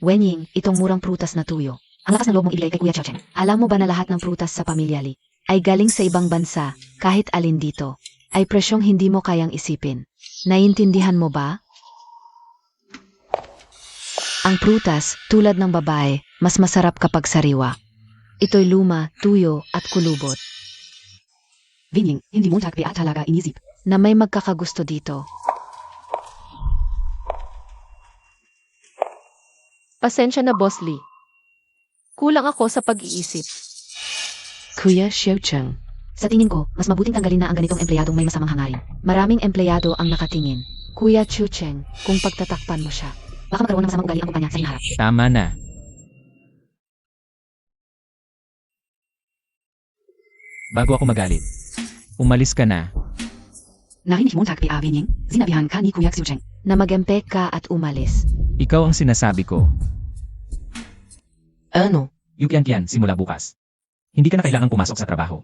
Wenying, itong murang prutas na tuyo. Ang lakas ng loob mong ibigay kay Kuya Chucheng. Alam mo ba na lahat ng prutas sa pamilya Lee Ay galing sa ibang bansa, kahit alin dito, ay presyong hindi mo kayang isipin. Naiintindihan mo ba? Ang prutas, tulad ng babae, mas masarap kapag sariwa. Ito'y luma, tuyo, at kulubot, Wenying, hindi mo takpi at talaga inisip. na may magkakagusto dito. Pasensya na, Boss Lee. Kulang ako sa pag-iisip. Kuya Xiaocheng. Sa tingin ko, mas mabuting tanggalin na ang ganitong empleyadong may masamang hangarin. Maraming empleyado ang nakatingin. Kuya Chucheng, kung pagtatakpan mo siya. Baka magkaroon ng masamang ugali ang kumpanya sa hinaharap. Tama na. Bago ako magalit, umalis ka na. Narinig mo takpi Wenying, sinabihan ka ni Kuya Chucheng. Na magempe ka at umalis. Ikaw ang sinasabi ko. Ano? Yukian simula bukas. Hindi ka na kailangang pumasok sa trabaho.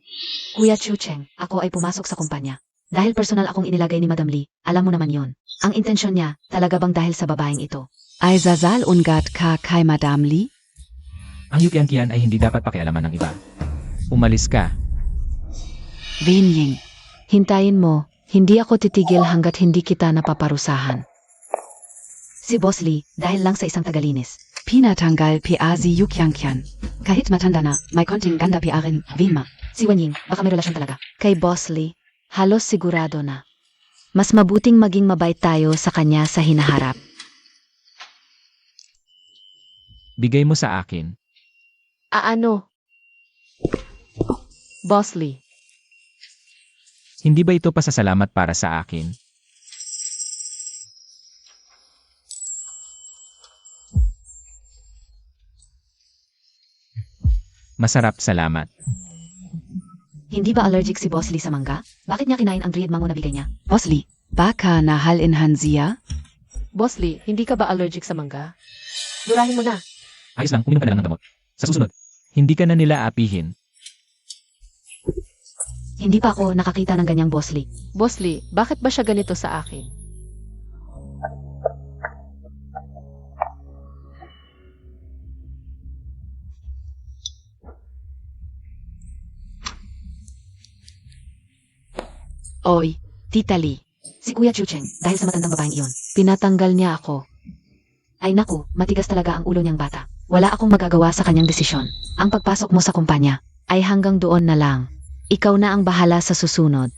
Kuya Chucheng, ako ay pumasok sa kumpanya. Dahil personal akong inilagay ni Madam Lee, alam mo naman yon. Ang intensyon niya, talaga bang dahil sa babaeng ito? Ay zazal ungat ka kay Madam Lee? Ang Yukian ay hindi dapat pakialaman ng iba. Umalis ka. Wenying. Hintayin mo, hindi ako titigil hanggat hindi kita napaparusahan. Si Boss Lee, dahil lang sa isang tagalinis. Pinatanggal piazi Yukyangkyan. Kahit matanda na, may konting ganda pi akin, Vinma. Si Wenying, baka may relasyon talaga. Kay Boss Lee, halos sigurado na. Mas mabuting maging mabait tayo sa kanya sa hinaharap. Bigay mo sa akin. Ano? Boss Lee. Hindi ba ito pasasalamat para sa akin? Masarap, salamat. Hindi ba allergic si Boss Lee sa mangga? Bakit niya kinain ang dried mango na bigay niya? Boss Lee, Baka nahal in Hansia? Boss Lee, hindi ka ba allergic sa mangga? Durahin mo na. Ayos lang, uminom ka na lang ng gamot. Sa susunod, hindi ka na nila apihin. hindi pa ako nakakita ng ganyang Boss Lee. Boss Lee, bakit ba siya ganito sa akin? Oy, Tita Lee, Si Kuya Chucheng, dahil sa matandang babaeng iyon. pinatanggal niya ako. Ay naku, matigas talaga ang ulo niyang bata. Wala akong magagawa sa kanyang desisyon. Ang pagpasok mo sa kumpanya. Ay hanggang doon na lang. Ikaw na ang bahala sa susunod.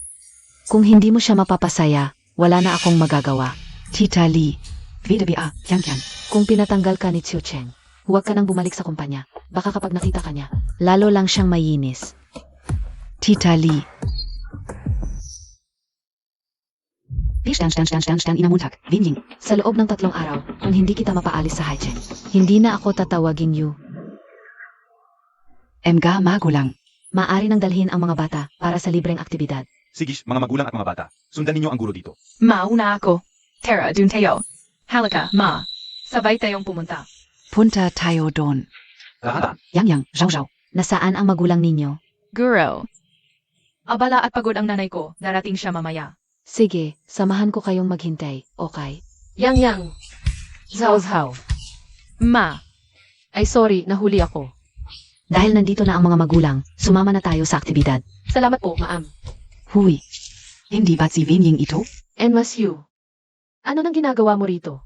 Kung hindi mo siya mapapasaya, wala na akong magagawa. Tita Lee. VWA, Kian. Kung pinatanggal ka ni Xiu Cheng, Huwag ka nang bumalik sa kumpanya. Baka kapag nakita ka niya, lalo lang siyang mayinis. Tita Lee. inamuntak, Vinying. Sa loob ng 3 araw, kung hindi kita mapaalis sa Haicheng. Hindi na ako tatawagin Yu. Mga magulang. Maari nang dalhin ang mga bata para sa libreng aktibidad. Sige, mga magulang at mga bata, sundan ninyo ang guro dito. Mauna ako. Tara, dun tayo. Halika, Ma. Sabay tayong pumunta. Punta tayo doon. Dahan. Yang, Zhao. Nasaan ang magulang ninyo? Guro. Abala at pagod ang nanay ko. Darating siya mamaya. Sige, samahan ko kayong maghintay, okay? Yang. Zhao. Ma. Ay sorry, nahuli ako. Dahil nandito na ang mga magulang, sumama na tayo sa aktibidad. Salamat po, ma'am. Huy. Hindi ba't si Vinying ito? And mas you. Ano nang ginagawa mo rito?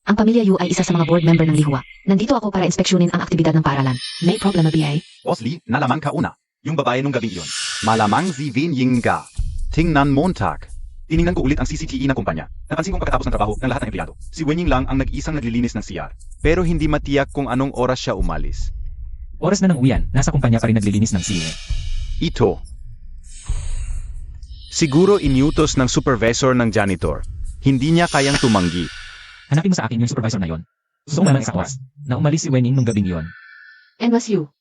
Ang pamilya Yu ay isa sa mga board member ng Lihua. Nandito ako para inspeksyonin ang aktibidad ng paaralan. May problema, BA? Boss Lee, nalaman ka una. Yung babae nung gabing iyon. Malamang si Vinying ka. Tingnan Montag. Tiningnan ko ulit ang CCTV ng kumpanya. Napansin kong pagkatapos ng trabaho ng lahat ng empleyado, si Wenying lang ang nag-isang naglilinis ng CR. Pero hindi matiyak kung anong oras siya umalis. Oras na ng uwian, nasa kumpanya pa rin naglilinis ng CA. Ito. Siguro inutos ng supervisor ng janitor. Hindi niya kayang tumanggi. Hanapin mo sa akin yung supervisor na yon. Gusto ko malaman isang oras na umalis si Wenying nung gabing iyon. And mas you.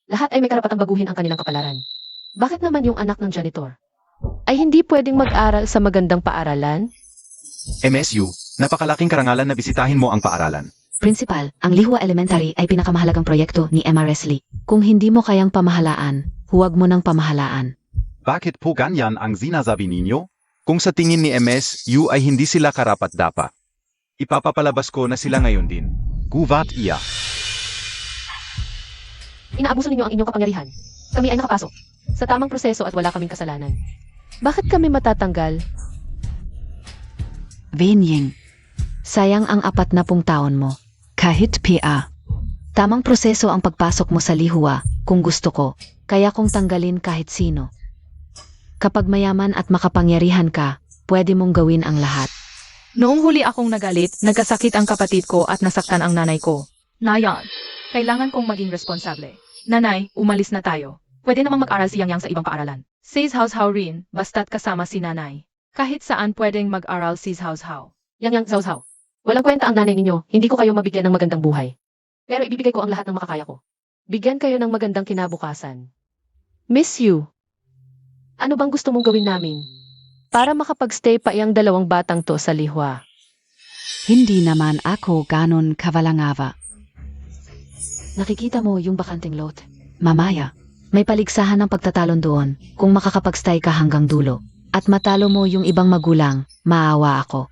Lahat ay may karapatang baguhin ang kanilang kapalaran. Bakit naman yung anak ng janitor ay hindi pwedeng mag-aral sa magandang paaralan? MSU, napakalaking karangalan na bisitahin mo ang paaralan. Principal, ang Lihua Elementary ay pinakamahalagang proyekto ni MRS Lee. Kung hindi mo kayang pamahalaan, huwag mo nang pamahalaan. Bakit po ganyan ang sinasabi ninyo? Kung sa tingin ni MSU ay hindi sila karapat-dapat. Ipapapalabas ko na sila ngayon din. Guvat iya. Inaabuso ninyo ang inyong kapangyarihan. Kami ay nakapasok sa tamang proseso at wala kaming kasalanan. Bakit kami matatanggal? Vinying. Sayang ang 40 taon mo. Kahit PA. Tamang proseso ang pagpasok mo sa Lihua, kung gusto ko, kaya kong tanggalin kahit sino. Kapag mayaman at makapangyarihan ka, pwede mong gawin ang lahat. Noong huli akong nagalit, nagkasakit ang kapatid ko at nasaktan ang nanay ko. Nayan, kailangan kong maging responsable. Nanay, umalis na tayo. Pwede namang mag-aral si Yang sa ibang paaralan. Sis House rin, basta't kasama si nanay. Kahit saan pwedeng mag-aral sis House. Yang, Zhao. Walang kwenta ang nanay ninyo, hindi ko kayo mabigyan ng magandang buhay. Pero ibibigay ko ang lahat ng makakaya ko. Bigyan kayo ng magandang kinabukasan. Miss you. Ano bang gusto mong gawin namin? Para makapag-stay pa iyang 2 batang to sa Lihua. Hindi naman ako ganon kavalangava. Nakikita mo yung bakanting lot? Mamaya. May paligsahan ng pagtatalon doon kung makakapag-stay ka hanggang dulo. At matalo mo yung ibang magulang, maawa ako.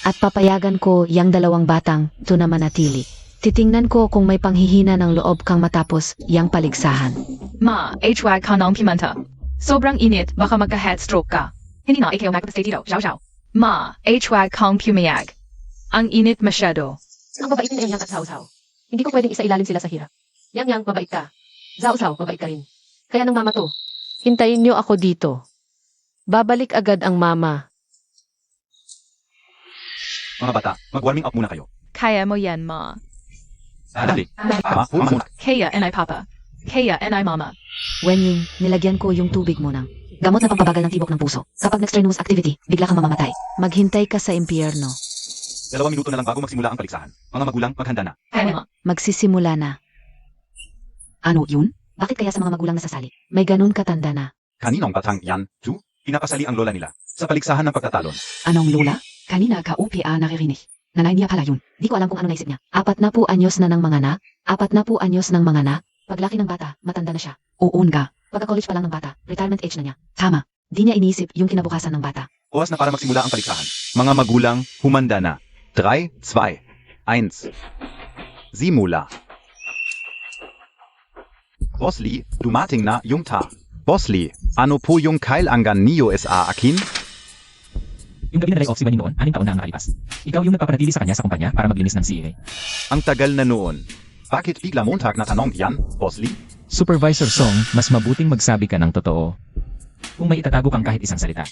At papayagan ko yung 2 batang to na manatili. Titingnan ko kung may panghihina ng loob kang matapos yung paligsahan. Ma, HWAG ka ng pimenta. Sobrang init, baka magka-headstroke ka. Hindi na ikaw magpastay dito, Zhao. Ma, HWAG kang pumayag. Ang init masyado. Ang mabait ni Yang at Zhao. Hindi ko pwedeng isa-ilalim sila sa hirap. Yang, mabait ka. Zhao, mabait ka rin. Kaya nang mama to. Hintayin niyo ako dito. Babalik agad ang mama. Mga bata, mag-warming up muna kayo. Kaya mo yan, Ma. Dali. Mama, muna. Kaya and I Papa. Kaya and I Mama. Wenying, nilagyan ko yung tubig mo ng gamot na pampabagal ng tibok ng puso. Kapag nag-strenuous activity, bigla kang mamamatay. Maghintay ka sa impyerno. 2 minuto na lang bago magsimula ang paligsahan. Mga magulang, maghanda na. Kaya Ma. Magsisimula na. Ano yun? Bakit kaya sa mga magulang nasasali? May ganun katanda na. Kaninong batang yan, Chu? Pinapasali ang lola nila sa paligsahan ng pagtatalon. Anong lola? Kanina ka UPA naririnig. Nanay niya pala yun. Di ko alam kung ano naisip niya. 40 anyos na ng mga na. 40 anyos ng mga na. Paglaki ng bata, matanda na siya. Oo nga. Pagka-college pa lang ng bata, retirement age na niya. Tama. Di niya inisip yung kinabukasan ng bata. Oras na para magsimula ang paligsahan. Mga magulang, humanda na. 3, 2, 1. Simula. Boss Lee, dumating na yung ta. Boss Lee, ano po yung kailangan niyo sa akin? Yung gabi na lay-off si Wenying noon, 6 taon na ang nakalipas. Ikaw yung nagpapanatili sa kanya sa kumpanya para maglinis ng CA. Ang tagal na noon. Bakit bigla Montag na tanong yan, Boss Lee? Supervisor Song, mas mabuting magsabi ka ng totoo. Kung may itatago kang kahit isang salita.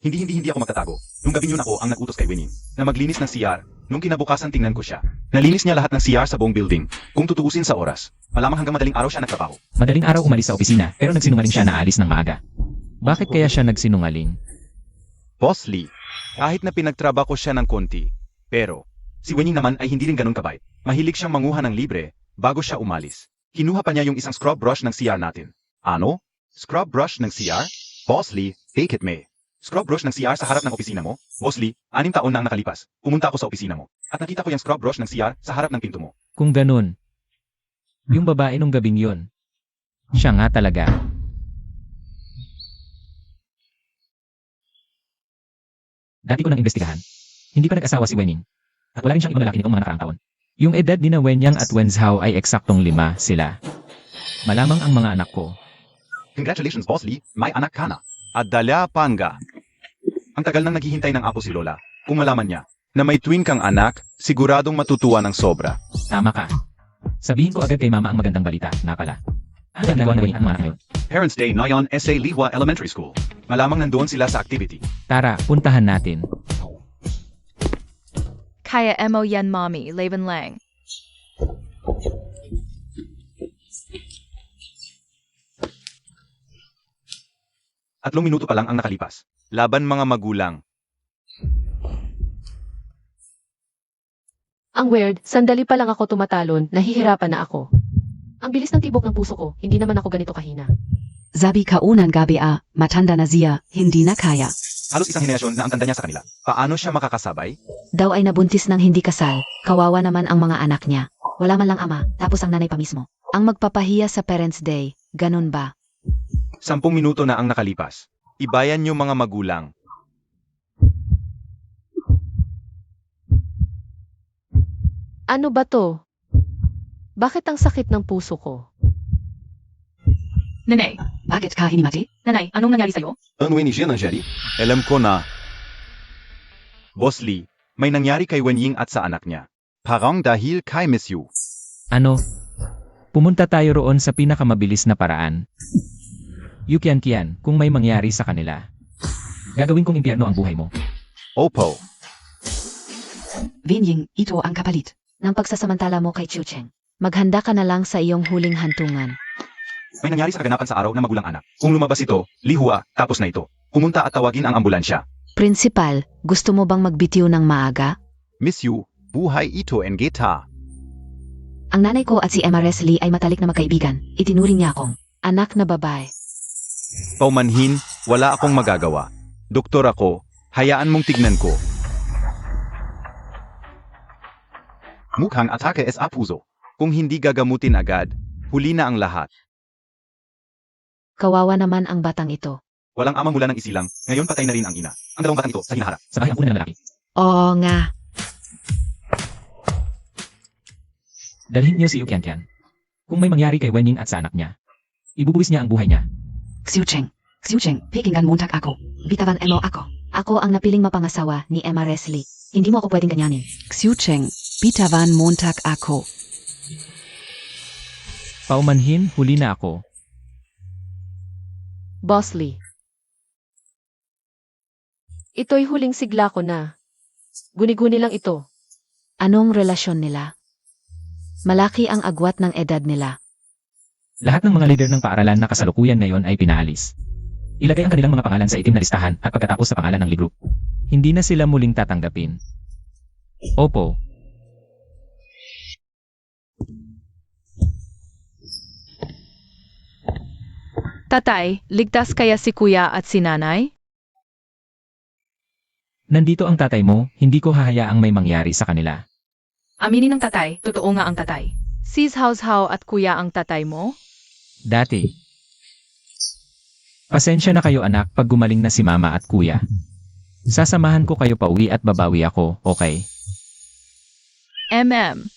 Hindi ako magtatago. Nung gabi yun ako ang nag-utos kay Winnie na maglinis ng CR. Nung kinabukasan tingnan ko siya. Nalinis niya lahat ng CR sa buong building. Kung tutuusin sa oras, malamang hanggang madaling araw siya nagtrabaho. Madaling araw umalis sa opisina, pero nagsinungaling siya na aalis ng maaga. Bakit kaya siya nagsinungaling? Boss Lee, kahit na pinagtrabaho siya ng konti, pero si Winnie naman ay hindi rin ganun kabait. Mahilig siyang manguha ng libre bago siya umalis. Kinuha pa niya yung isang scrub brush ng CR natin. Ano? Scrub brush ng CR? Boss Lee, take it me. Scrub brush ng CR sa harap ng opisina mo? Boss Lee, 6 taon na ang nakalipas. Pumunta ako sa opisina mo. At nakita ko yung scrub brush ng CR sa harap ng pinto mo. Kung ganun, yung babae nung gabing yun, siya nga talaga. Dati ko nang imbestigahan. Hindi pa nag-asawa si Wenying. At wala rin siyang ibang lalaki nitong mga nakaraang taon. Yung edad ni na Wenyang at Wenzhao ay eksaktong 5 sila. Malamang ang mga anak ko. Congratulations, Boss Lee. May anak ka na. At dala panga. Ang tagal nang naghihintay ng apo si Lola. Kung malaman niya na may twin kang anak, siguradong matutuwa ng sobra. Tama ka. Sabihin ko agad kay mama ang magandang balita, na pala. Ano ang nagawa na Wenying ang mga anak ngayon? Parents' Day ngayon SA Lihua Elementary School. Malamang nandoon sila sa activity. Tara, puntahan natin. Kaya mo yan mommy, Laban Lang. Tatlong minuto pa lang ang nakalipas. Laban mga magulang. Ang weird, sandali pa lang ako tumatalon, nahihirapan na ako. Ang bilis ng tibok ng puso ko, hindi naman ako ganito kahina. Sabi kaunang gabi matanda na siya, hindi na kaya. Halos isang henerasyon na ang tanda niya sa kanila. Paano siya makakasabay? Daw ay nabuntis ng hindi kasal, kawawa naman ang mga anak niya. Wala man lang ama, tapos ang nanay pa mismo. Ang magpapahiya sa Parents' Day, ganun ba? 10 minuto na ang nakalipas. Ibayan niyo mga magulang. Ano ba to? Bakit ang sakit ng puso ko? Nanay, Bakit ka hinimati? nanay, anong nangyari sa'yo? Ano ni siya ng Jerry? Alam ko na. Boss Lee, may nangyari kay Wenying at sa anak niya. Parang dahil kay Miss Yu. Ano? Pumunta tayo roon sa pinakamabilis na paraan. Yukian-kian, kung may mangyari sa kanila. Gagawin kong impyerno ang buhay mo. Opo. Vinying, ito ang kapalit. Nang pagsasamantala mo kay Chiu Cheng, maghanda ka na lang sa iyong huling hantungan. May nangyari sa kaganapan sa araw na magulang anak. Kung lumabas ito, lihua, tapos na ito. Pumunta at tawagin ang ambulansya. Principal, gusto mo bang magbitiw ng maaga? Miss Yu, buhay ito en geta. Ang nanay ko at si Emma Leslie ay matalik na magkaibigan. Itinuring niya akong anak na babae. Paumanhin, wala akong magagawa. Doktor ako, hayaan mong tignan ko. Mukhang atake es apuso. Kung hindi gagamutin agad, huli na ang lahat. Kawawa naman ang batang ito. Walang ama mula ng isilang, ngayon patay na rin ang ina. Ang dalawang batang ito sa hinaharap. Sa bahay ang una ng lalaki. Oo nga. Dalhin niyo si Yukian-kian. Kung may mangyari kay Wenying at sa anak niya, ibubuwis niya ang buhay niya. Xiu Cheng, Pekingan Montag ako. Bitawan mo ako. Ako ang napiling mapangasawa ni Emma Leslie. Hindi mo ako pwedeng ganyanin. Xiu Cheng, bitawan Montag ako. Paumanhin, huli na ako. Boss Lee. Ito'y huling sigla ko na. Guni-guni lang ito. Anong relasyon nila? Malaki ang agwat ng edad nila. Lahat ng mga leader ng paaralan na kasalukuyan ngayon ay pinaalis. Ilagay ang kanilang mga pangalan sa itim na listahan at pagkatapos sa pangalan ng libro. Hindi na sila muling tatanggapin. Opo. Tatay, ligtas kaya si kuya at si nanay? Nandito ang tatay mo, hindi ko hahayaang may mangyari sa kanila. Aminin ng tatay, totoo nga ang tatay. Sis Hao at kuya ang tatay mo? Dati. Pasensya na kayo anak pag gumaling na si mama at kuya. Sasamahan ko kayo pauwi at babawi ako, okay? MM.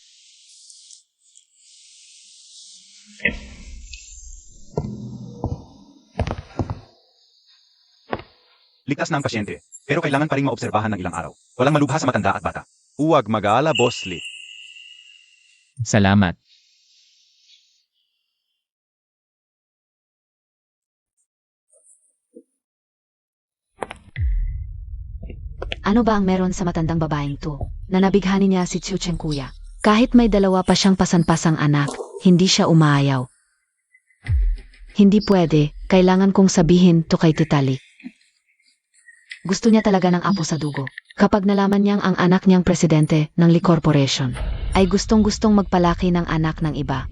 Ligtas na ang pasyente, pero kailangan pa rin maobserbahan ng ilang araw. Walang malubha sa matanda at bata. Huwag mag-aala, Boss Lee. Salamat. Ano ba ang meron sa matandang babaeng to? Na nabighanin niya si Chiu Cheng kuya. Kahit may dalawa pa siyang pasan-pasang anak, hindi siya umaayaw. Hindi pwede, kailangan kong sabihin to kay Titali. Gusto niya talaga ng apo sa dugo. Kapag nalaman niyang ang anak niyang presidente ng Lee Corporation, ay gustong-gustong magpalaki ng anak ng iba.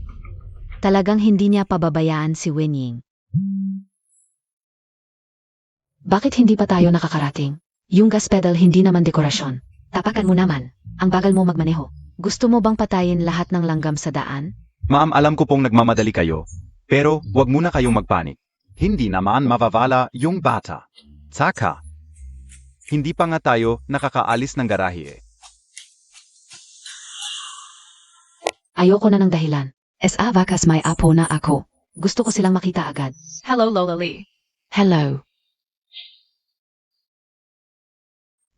Talagang hindi niya pababayaan si Wenying. Bakit hindi pa tayo nakakarating? Yung gas pedal hindi naman dekorasyon. Tapakan mo naman. Ang bagal mo magmaneho. Gusto mo bang patayin lahat ng langgam sa daan? Ma'am, alam ko pong nagmamadali kayo. Pero huwag muna kayong magpanik. Hindi naman mavavala yung bata. Tsaka, hindi pa nga tayo nakakaalis ng garahe eh. Ayoko na ng dahilan. Sa wakas may apo na ako. Gusto ko silang makita agad. Hello, Lola Lee. Hello.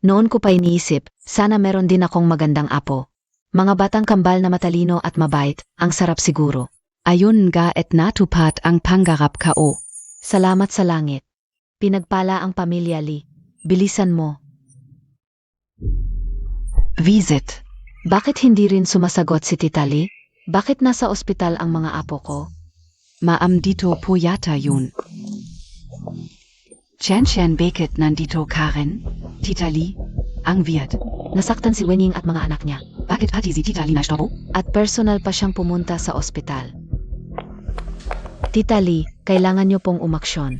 Noon ko pa iniisip, sana meron din akong magandang apo. Mga batang kambal na matalino at mabait, ang sarap siguro. Ayun nga et natupad ang pangarap ko. Salamat sa langit. Pinagpala ang pamilya Lee. Bilisan mo. Visit. Bakit hindi rin sumasagot si Tita Lee? Bakit nasa ospital ang mga apo ko? Maam dito po yata yun. Chen bakit nandito Karen? Tita Lee? Ang weird. Nasaktan si Wenying at mga anak niya. Bakit pati si Tita Lee nastorbo? At personal pa siyang pumunta sa ospital. Tita Lee, kailangan niyo pong umaksyon.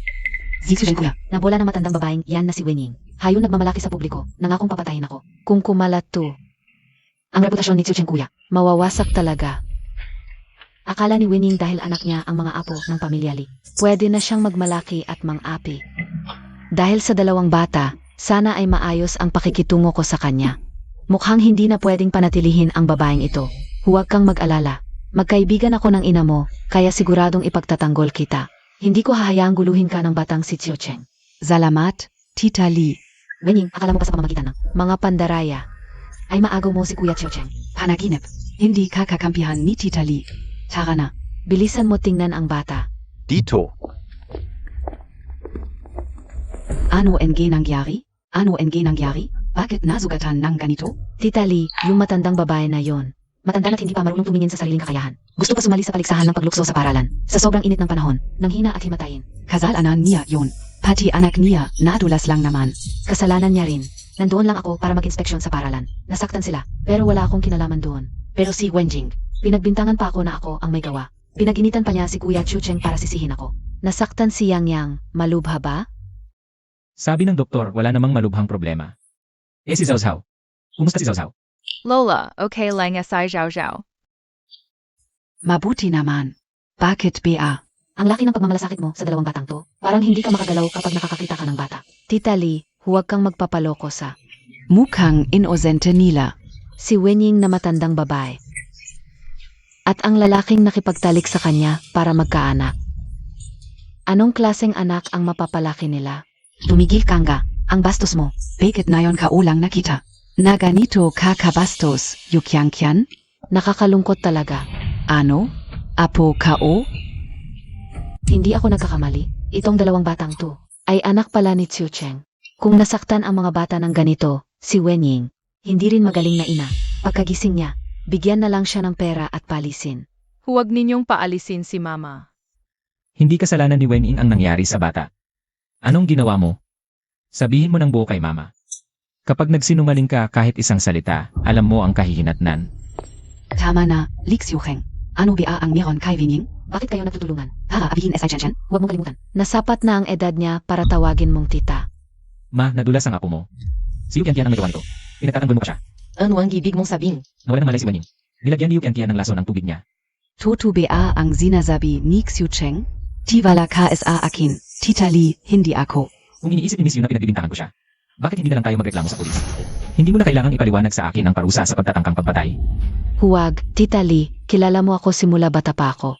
Zixuchen kuya. Nabola ng matandang babaeng yan na si Wenying. Hayo nagmamalaki sa publiko, nangakong papatayin ako. Kung kumalat to, Ang reputasyon ni Zixuchen kuya. mawawasak talaga. Akala ni Wenying dahil anak niya ang mga apo ng pamilya Lee. Pwede na siyang magmalaki at mang-api. Dahil sa dalawang bata, sana ay maayos ang pakikitungo ko sa kanya. Mukhang hindi na pwedeng panatilihin ang babaeng ito. Huwag kang mag-alala. Magkaibigan ako ng ina mo, kaya siguradong ipagtatanggol kita. Hindi ko hahayaang guluhin ka ng batang si Xiao Cheng. Salamat, Tita Lee. Wenying, akala mo pa sa pamamagitan ng mga pandaraya ay maagaw mo si Kuya Xiao Cheng. Panaginip. Hindi kakakampihan ni Tita Lee. Tara na. Bilisan mo tingnan ang bata. Dito. Ano nangyari? Ano nangyari? Bakit nasugatan ng ganito? Tita Lee, yung matandang babae na yon. Matanda na't hindi pa marunong tumingin sa sariling kakayahan. Gusto pa sumali sa paligsahan ng paglukso sa paralan. Sa sobrang init ng panahon, nang hina at himatayin. Kasalanan niya yun. Pati anak niya, nadulas lang naman. Kasalanan niya rin. Nandoon lang ako para mag-inspeksyon sa paralan. Nasaktan sila, pero wala akong kinalaman doon. Pero si Wenjing, pinagbintangan pa ako na ako ang may gawa. Pinaginitan pa niya si Kuya Chu Cheng para sisihin ako. Nasaktan si Yang Yang, malubha ba? Sabi ng doktor, wala namang malubhang problema. Si Zhao Zhao. Kumusta si Zhao Zhao? Lola, okay lang asay Zhao Zhao. Mabuti naman. Bakit ba? Ang laki ng pagmamalasakit mo sa dalawang batang to. Parang hindi ka makagalaw kapag nakakakita ka ng bata. Tita Lee, huwag kang magpapaloko sa Mukhang inosente nila. si Wenying na matandang babae. At ang lalaking nakipagtalik sa kanya para magkaanak. Anong klaseng anak ang mapapalaki nila? Tumigil ka nga. Ang bastos mo. Bakit na yon ka ulang nakita? Na ganito ka kabastos, Yukyangkyan? Nakakalungkot talaga. Ano? Apo kao? Hindi ako nagkakamali. Itong dalawang batang to ay anak pala ni Xiao Cheng. Kung nasaktan ang mga bata ng ganito, si Wenying, hindi rin magaling na ina. Pagkagising niya, bigyan na lang siya ng pera at palisin. Huwag ninyong paalisin si Mama. Hindi kasalanan ni Wenying ang nangyari sa bata. Anong ginawa mo? Sabihin mo ng buo kay Mama. Kapag nagsinungaling ka kahit isang salita, alam mo ang kahihinatnan. Tama na, Lixiucheng. Ano ba ang meron kay Vinying? Bakit kayo nagtutulungan? Para abihin sa Chen. Huwag mong kalimutan. Nasapat na ang edad niya para tawagin mong tita. Ma, nadulas ang apo mo. Si Yukian ang may gawa nito. Pinagtatanggol mo pa siya. Ano ang ibig mong sabihin? Nawala ng malay si Wenying. Nilagyan ni Yukian ng laso ng tubig niya. Toto ba ang sinasabi ni Xiucheng? Tiwala ka sa akin, Tita Lee, hindi ako. Kung iniisip ni Miss Yu na pinagbibintangan ko siya, bakit hindi na lang tayo magreklamo sa pulis? Hindi mo na kailangang ipaliwanag sa akin ang parusa sa pagtatangkang pagpatay. Huwag, Tita Lee, kilala mo ako simula bata pa ako.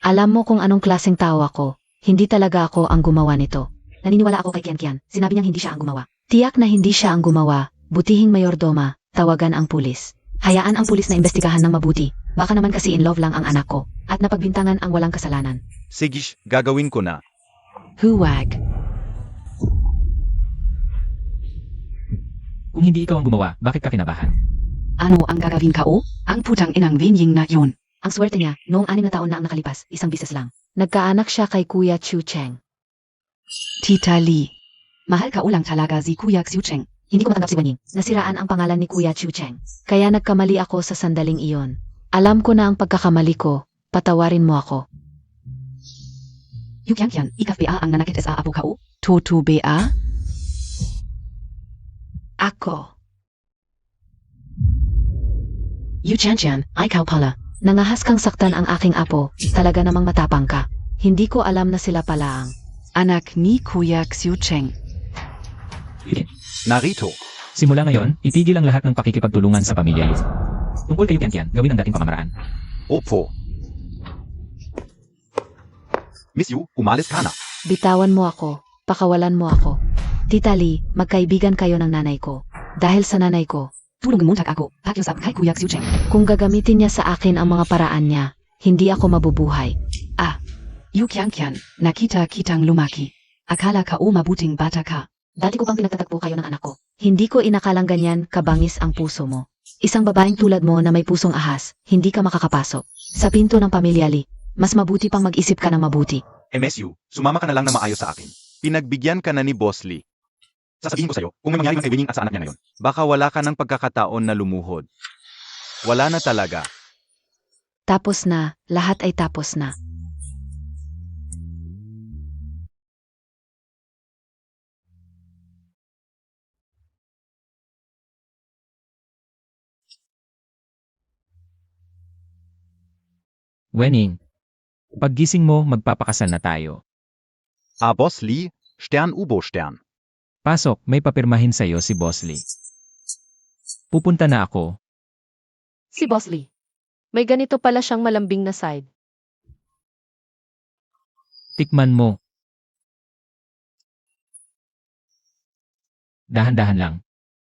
Alam mo kung anong klaseng tao ako. Hindi talaga ako ang gumawa nito. Naniniwala ako kay Kian Kian. Sinabi niyang hindi siya ang gumawa. Tiyak na hindi siya ang gumawa. Butihing mayordoma, tawagan ang pulis. Hayaan ang pulis na imbestigahan ng mabuti. Baka naman kasi in love lang ang anak ko. At napagbintangan ang walang kasalanan. Sige, gagawin ko na. Huwag. Kung hindi ikaw ang gumawa, bakit ka kinabahan? Ano ang gagawin ka o? Ang putang inang Vinying na yun. Ang swerte niya, noong 6 na taon na ang nakalipas, isang bisis lang. Nagkaanak siya kay Kuya Chu Cheng. Tita Lee. Mahal ka ulang talaga si Kuya Xiucheng. Hindi ko matanggap si Wenying. Nasiraan ang pangalan ni Kuya Chu Cheng. Kaya nagkamali ako sa sandaling iyon. Alam ko na ang pagkakamali ko, patawarin mo ako. Yu Qiang ikaf ba ang nanakit sa apo kao? Toto ba? Ako. Yu Qiang, ikaw pala. Nangahas kang saktan ang aking apo, talaga namang matapang ka. Hindi ko alam na sila pala ang Anak ni Kuya Xiu Cheng. Narito. Simula ngayon, itigil ang lahat ng pakikipagtulungan sa pamilya Yu. Tungkol kay Yu Qian, gawin ang dating pamamaraan. Opo. Miss Yu, umalis ka na. bitawan mo ako, pakawalan mo ako. Tita Lee, magkaibigan kayo ng nanay ko. Dahil sa nanay ko, Tulungan mo ako. Pakiusap kay Kuya Xiu Cheng. kung gagamitin niya sa akin ang mga paraan niya, hindi ako mabubuhay. Yu Qiang, nakita kitang lumaki. Akala ka mabuting bata ka. Dati ko bang pinagtatagpo kayo ng anak ko? Hindi ko inakalang ganyan kabangis ang puso mo. Isang babaeng tulad mo na may pusong ahas, hindi ka makakapasok. Sa pinto ng pamilya Lee, mas mabuti pang mag-isip ka ng mabuti. MSU, sumama ka na lang na maayos sa akin. Pinagbigyan ka na ni Boss Lee. Sasabihin ko sa'yo, kung may mangyari man kay Winning at sa anak niya ngayon, baka wala ka ng pagkakataon na lumuhod. Wala na talaga. Tapos na, lahat ay tapos na. Wenning, paggising mo, magpapakasal na tayo. Boss Lee, Stern Ubo Stern. Pasok, may papirmahin sa'yo si Boss Lee. Pupunta na ako. Si Boss Lee. May ganito pala siyang malambing na side. Tikman mo. Dahan-dahan lang.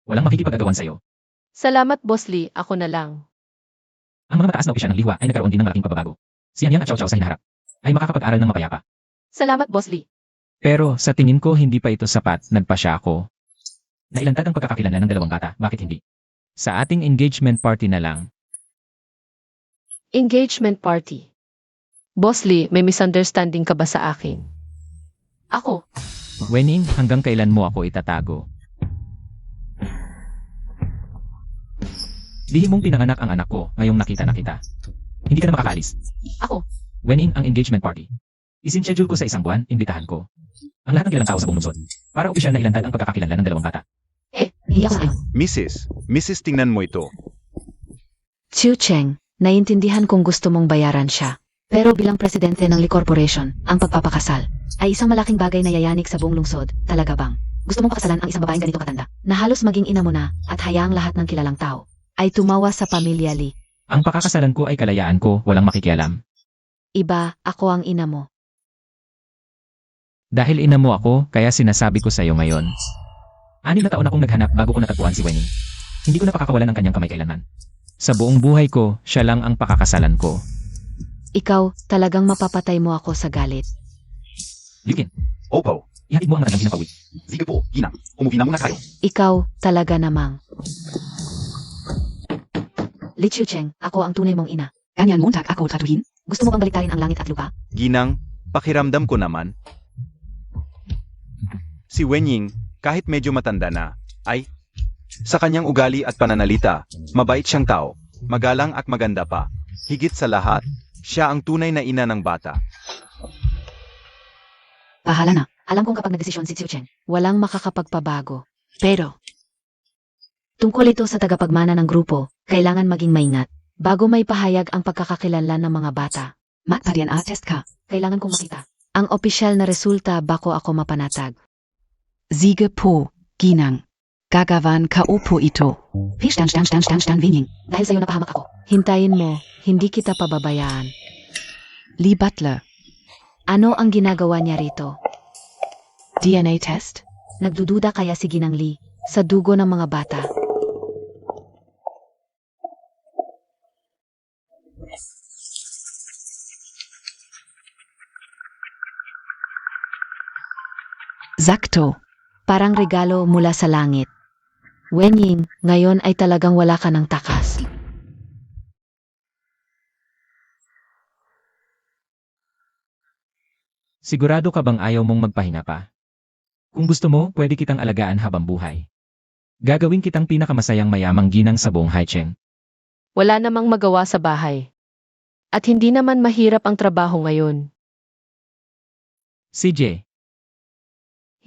Walang makikipag-agawan sa'yo. Salamat Boss Lee, ako na lang. Ang mga mataas na opisyal ng liwa ay nagkaroon din ng malaking pagbabago. Si Yang Yang at Chow Chow sa hinaharap ay makakapag-aral ng mapayapa. Salamat Boss Lee. Pero sa tingin ko hindi pa ito sapat, nagpasya ako. Nailantad ang pagkakakilanlan ng dalawang bata, bakit hindi? Sa ating engagement party na lang. Engagement party. Boss Lee, may misunderstanding ka ba sa akin? Ako. Wenning, hanggang kailan mo ako itatago? Lihim mong pinanganak ang anak ko ngayong nakita na kita. Hindi ka na makakaalis. Ako. Wenning, ang engagement party. Isinschedule ko sa isang buwan, imbitahan ko. Ang lahat ng kilang tao sa buong lungsod. Para opisyal na ilantad ang pagkakakilanlan ng dalawang bata. Hiya ko sa'yo. Mrs. tingnan mo ito. Xiu Cheng, naiintindihan kong gusto mong bayaran siya. Pero bilang presidente ng Lee Corporation, ang pagpapakasal ay isang malaking bagay na yayanik sa buong lungsod. Talaga bang? Gusto mong pakasalan ang isang babaeng ganito katanda na halos maging ina mo na at hayaang lahat ng kilalang tao ay tumawa sa pamilya Lee. Ang pakakasalan ko ay kalayaan ko, walang makikialam. Iba, ako ang ina mo. Dahil ina mo ako, kaya sinasabi ko sa'yo ngayon. 6 na taon akong naghanap bago ko natagpuan si Wenning. Hindi ko na pakakawalan ng kanyang kamay kailanman. Sa buong buhay ko, siya lang ang pakakasalan ko. Ikaw, talagang mapapatay mo ako sa galit. Yukin, Opo. ihatid mo ang matandang hinapawid. Sige po, Ginang. Umuwi na muna kayo. Ikaw, talaga namang. Lee Xiu Cheng, ako ang tunay mong ina. Ganyan muntak ako tatuhin. Gusto mo bang baliktarin ang langit at lupa? Ginang, pakiramdam ko naman. Si Wenying, kahit medyo matanda na, ay sa kanyang ugali at pananalita, mabait siyang tao, magalang at maganda pa. Higit sa lahat, siya ang tunay na ina ng bata. Bahala na. Alam kong kapag nagdesisyon si Xiu Cheng, walang makakapagpabago. Pero, tungkol ito sa tagapagmana ng grupo, kailangan maging maingat. Bago may pahayag ang pagkakakilanlan ng mga bata, Magparian test ka. kailangan kong makita ang opisyal na resulta bako ako mapanatag. Siege po, Ginang. Gagawan ka po ito. Stand, Winning. Dahil sa'yo napahamak ako. Hintayin mo, hindi kita pababayaan. Lee Butler. Ano ang ginagawa niya rito? DNA test. Nagdududa kaya si Ginang Lee sa dugo ng mga bata? Sakto. Parang regalo mula sa langit. Wenying, ngayon ay talagang wala ka ng takas. Sigurado ka bang ayaw mong magpahinga pa? Kung gusto mo, pwede kitang alagaan habang buhay. Gagawin kitang pinakamasayang mayamang ginang sa buong Haicheng. Wala namang magawa sa bahay. At hindi naman mahirap ang trabaho ngayon. CJ,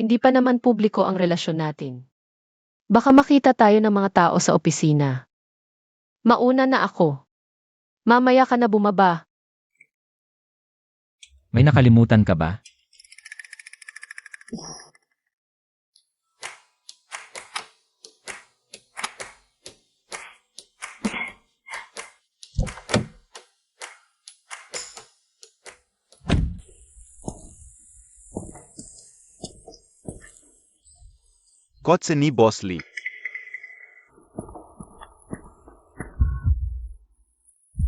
Hindi pa naman publiko ang relasyon natin. Baka makita tayo ng mga tao sa opisina. Mauna na ako. Mamaya ka na bumaba. may nakalimutan ka ba? Kotse ni Boss Lee.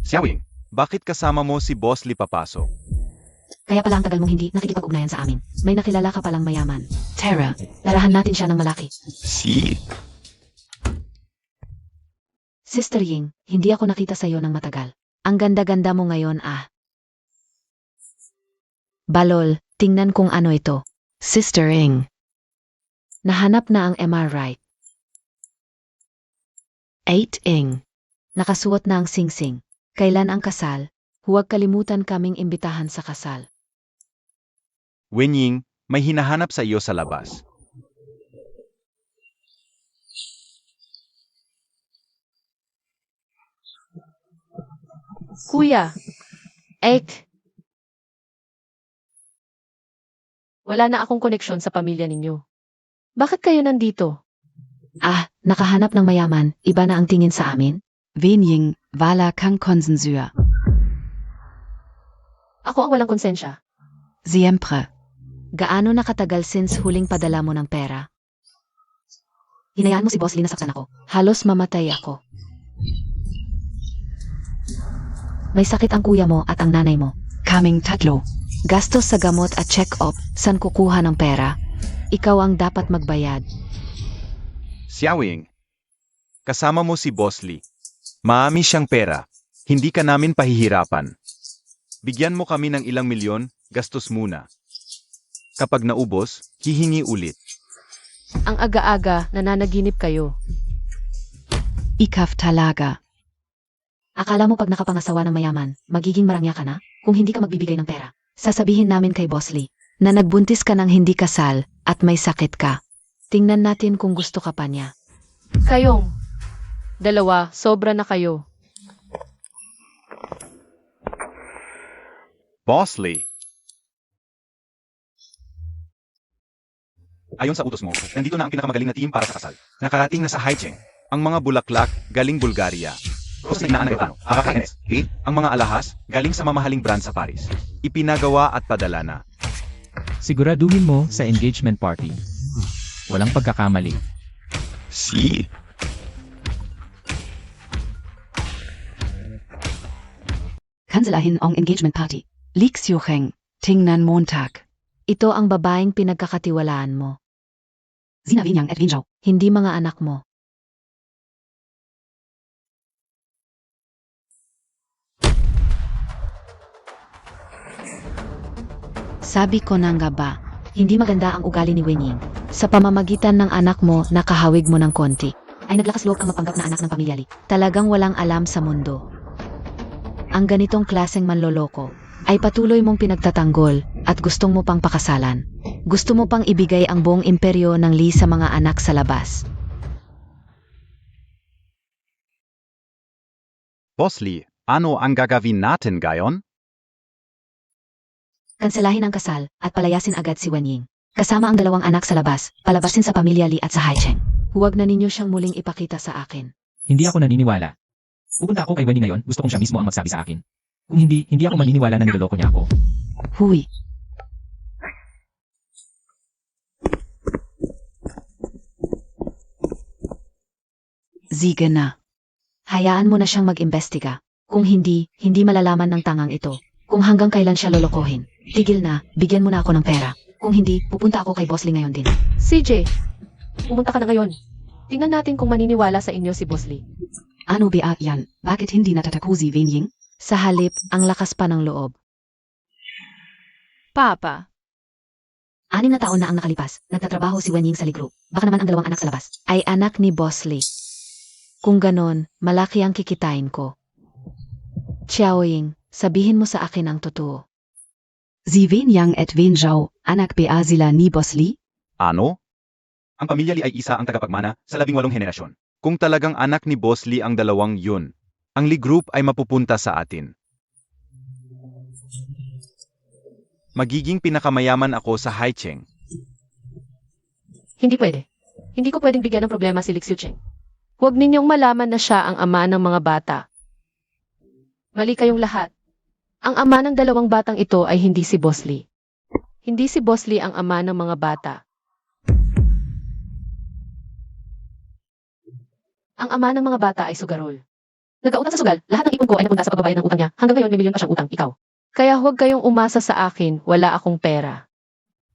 Xiaowing, bakit kasama mo si Boss Lee papasok? Kaya pala ang tagal mong hindi nakikipag-ugnayan sa amin. May nakilala ka palang mayaman. Tara, larahan natin siya ng malaki. Si? Sister Ying, hindi ako nakita sa'yo ng matagal. Ang ganda-ganda mo ngayon Balol, tingnan kung ano ito. Sister Ying. Nahanap na ang MR right. 8 Ying. Nakasuot na ang singsing. Kailan ang kasal? Huwag kalimutan kaming imbitahan sa kasal. Wenying, may hinahanap sa iyo sa labas. Kuya. Ek. Wala na akong koneksyon sa pamilya ninyo. Bakit kayo nandito? Nakahanap ng mayaman, iba na ang tingin sa amin. Wenying, wala kang konsensua. Ako ang walang konsensya. Siempre. Gaano nakatagal since huling padala mo ng pera? Hinayaan mo si Boss Lee na saktan ako. Halos mamatay ako. May sakit ang kuya mo at ang nanay mo. Kaming tatlo. Gastos sa gamot at check-up, saan kukuha ng pera? Ikaw ang dapat magbayad. Xiaowing, kasama mo si Boss Lee. Maami siyang pera. Hindi ka namin pahihirapan. Bigyan mo kami ng ilang milyon, gastos muna. Kapag naubos, hihingi ulit. Ang aga-aga, nananaginip kayo. Ikaf talaga. Akala mo pag nakapangasawa ng mayaman, magiging marangya ka na? Kung hindi ka magbibigay ng pera, sasabihin namin kay Boss Lee. Na nagbuntis ka ng hindi kasal at may sakit ka. Tingnan natin kung gusto ka pa niya. Kayong. Dalawa, sobra na kayo. Boss Lee. Ayon sa utos mo, nandito na ang pinakamagaling na team para sa kasal. Nakarating na sa Haicheng. Ang mga bulaklak, galing Bulgaria. Rosas na inaanay ang mga alahas, galing sa mamahaling brand sa Paris. Ipinagawa at padala na. Siguraduhin mo sa engagement party. Walang pagkakamali. Si? Kanselahin ang engagement party. Lixiucheng, tingnan Montag. Ito ang babaeng pinagkakatiwalaan mo. Sina Wenyang at Wenjao. Hindi mga anak mo. Sabi ko na nga ba, Hindi maganda ang ugali ni Wenying. sa pamamagitan ng anak mo, nakahawig mo ng konti. Ay naglakas loob kang magpanggap na anak ng pamilya Lee. Talagang walang alam sa mundo. Ang ganitong klaseng manloloko ay patuloy mong pinagtatanggol at gustong mo pang pakasalan. Gusto mo pang ibigay ang buong imperyo ng Lee sa mga anak sa labas. Boss Lee, ano ang gagawin natin gayon? Kanselahin ang kasal at palayasin agad si Wenying. Kasama ang dalawang anak sa labas, palabasin sa pamilya Lee at sa Haicheng. Huwag na ninyo siyang muling ipakita sa akin. Hindi ako naniniwala. Pupunta ako kay Wendy ngayon, gusto kong siya mismo ang magsabi sa akin. Kung hindi ako maniniwala na niloloko niya ako. Hui. Sige na. Hayaan mo na siyang mag-imbestiga. Kung hindi, hindi malalaman ng tangang ito. Kung hanggang kailan siya lolokohin. Tigil na, bigyan mo na ako ng pera. Kung hindi, pupunta ako kay Boss Lee ngayon din. CJ, pumunta ka na ngayon. Tingnan natin kung maniniwala sa inyo si Boss Lee. Ano ba yan? Bakit hindi natataku si Wenying? Sa halip, ang lakas pa ng loob. Papa, 6 na taon na ang nakalipas. Nagtatrabaho si Wenying sa Lee Group. Baka naman ang dalawang anak sa labas. Ay anak ni Boss Lee. Kung ganon, malaki ang kikitain ko. Xiaoying, Sabihin mo sa akin ang totoo. Sie Wen Yang et Wen Zhao, anak ba sila ni Bosley? Ano? Ang pamilya Lee ay isa ang tagapagmana sa 18 henerasyon. Kung talagang anak ni Boss Lee ang dalawang yun, ang Lee Group ay mapupunta sa atin. Magiging pinakamayaman ako sa Haicheng. Hindi pwede. Hindi ko pwedeng bigyan ng problema si Lik Xiucheng. Huwag ninyong malaman na siya ang ama ng mga bata. Mali kayong lahat. Ang ama ng dalawang batang ito ay hindi si Boss Lee. Hindi si Boss Lee ang ama ng mga bata. Ang ama ng mga bata ay sugarol. Nagkautang sa sugal, lahat ng ipon ko ay napunta sa pagbabayad ng utang niya. Hanggang ngayon may milyon pa siyang utang, ikaw. Kaya huwag kayong umasa sa akin, wala akong pera.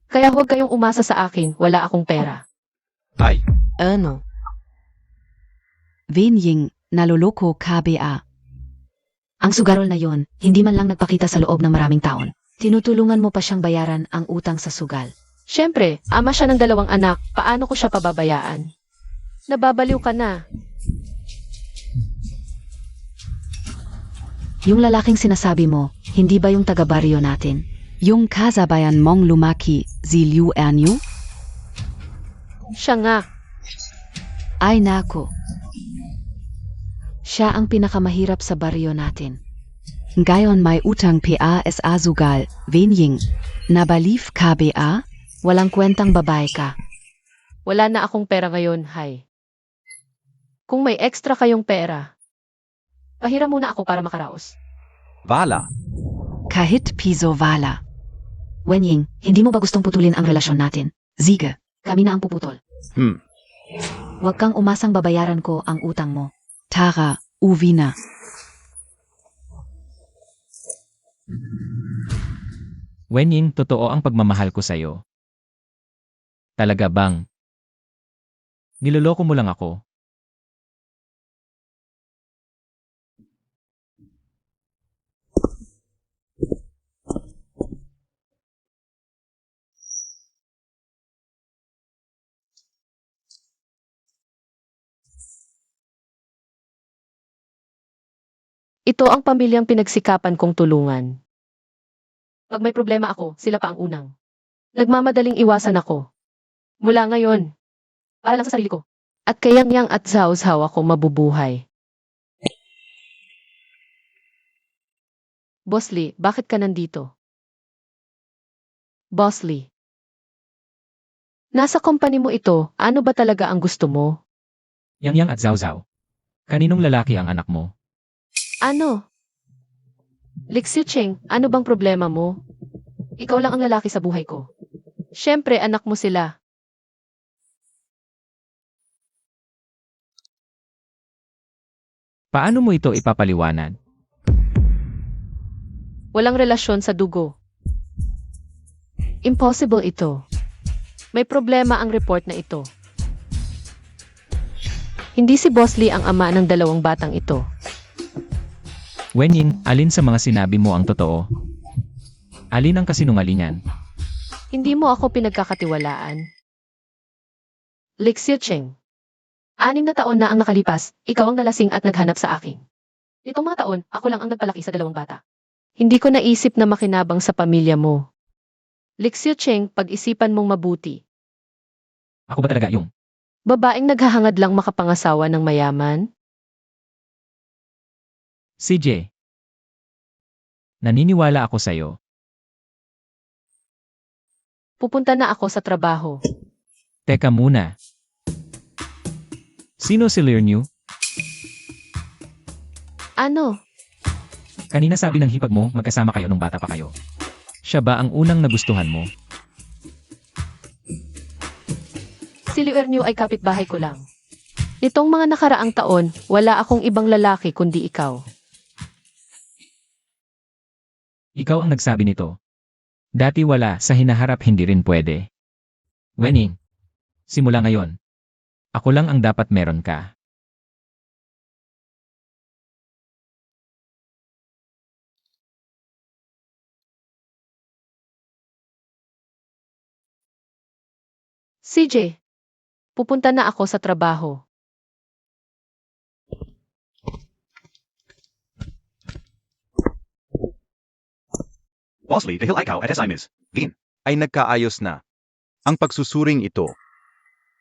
Kaya huwag kayong umasa sa akin, wala akong pera. Ay, Ano? Wen Ying, naloloko KBA. Ang sugarol na yon, hindi man lang nagpakita sa loob ng maraming taon. Tinutulungan mo pa siyang bayaran ang utang sa sugal. Siyempre, ama siya ng dalawang anak, paano ko siya pababayaan? Nababaliw ka na. Yung lalaking sinasabi mo, hindi ba yung taga-baryo natin? Yung kasabayan mong lumaki, si Liu Ernyu? Siya nga. Ay nako. Siya ang pinakamahirap sa baryo natin. Ngayon may utang PASA sugal, Wen Ying. Nabalif KBA? Walang kwentang babae ka. Wala na akong pera ngayon, hay. Kung may extra kayong pera, pahiram muna ako para makaraos. Vala. Kahit piso wala. Wenying, hindi mo ba gustong putulin ang relasyon natin? Siege. Kami na ang puputol. Huwag kang umasang babayaran ko ang utang mo. Tara, Uwina. Wenying, totoo ang pagmamahal ko sa'yo. Talaga bang? Niloloko mo lang ako. Ito ang pamilyang pinagsikapan kong tulungan. Pag may problema ako, sila pa ang unang. Nagmamadaling iwasan ako. Mula ngayon, para lang sa sarili ko. At kayang yang at zhaw-zhaw ako mabubuhay. Boss Lee, bakit ka nandito? Boss Lee. Nasa company mo ito, ano ba talaga ang gusto mo? Yang at Zhao. Kaninong lalaki ang anak mo? Ano? Lik Xiucheng, ano bang problema mo? Ikaw lang ang lalaki sa buhay ko. Siyempre, anak mo sila. Paano mo ito ipapaliwanag? Walang relasyon sa dugo. Impossible ito. May problema ang report na ito. Hindi si Boss Lee ang ama ng dalawang batang ito. Wenying, alin sa mga sinabi mo ang totoo? Alin ang kasinungalingan? Hindi mo ako pinagkakatiwalaan. Lik Xiucheng. 6 na taon na ang nakalipas, ikaw ang nalasing at naghanap sa akin. Itong mga taon, ako lang ang nagpalaki sa dalawang bata. Hindi ko naisip na makinabang sa pamilya mo. Lik Xiucheng, pag-isipan mong mabuti. Ako ba talaga yung? Babaeng naghahangad lang makapangasawa ng mayaman? CJ. Naniniwala ako sa'yo. Pupunta na ako sa trabaho. Teka muna. Sino si Liu? Ano? Kanina sabi ng hipag mo, magkasama kayo nung bata pa kayo. Siya ba ang unang nagustuhan mo? Si Liu Ernyu ay kapitbahay ko lang. Nitong mga nakaraang taon, wala akong ibang lalaki kundi ikaw. Ikaw ang nagsabi nito. Dati wala, sa hinaharap hindi rin pwede. Wenying. Simula ngayon. Ako lang ang dapat meron ka. CJ, pupunta na ako sa trabaho. Bosley, dahil ikaw at SI Ms. Vin, ay nagkaayos na. Ang pagsusuring ito,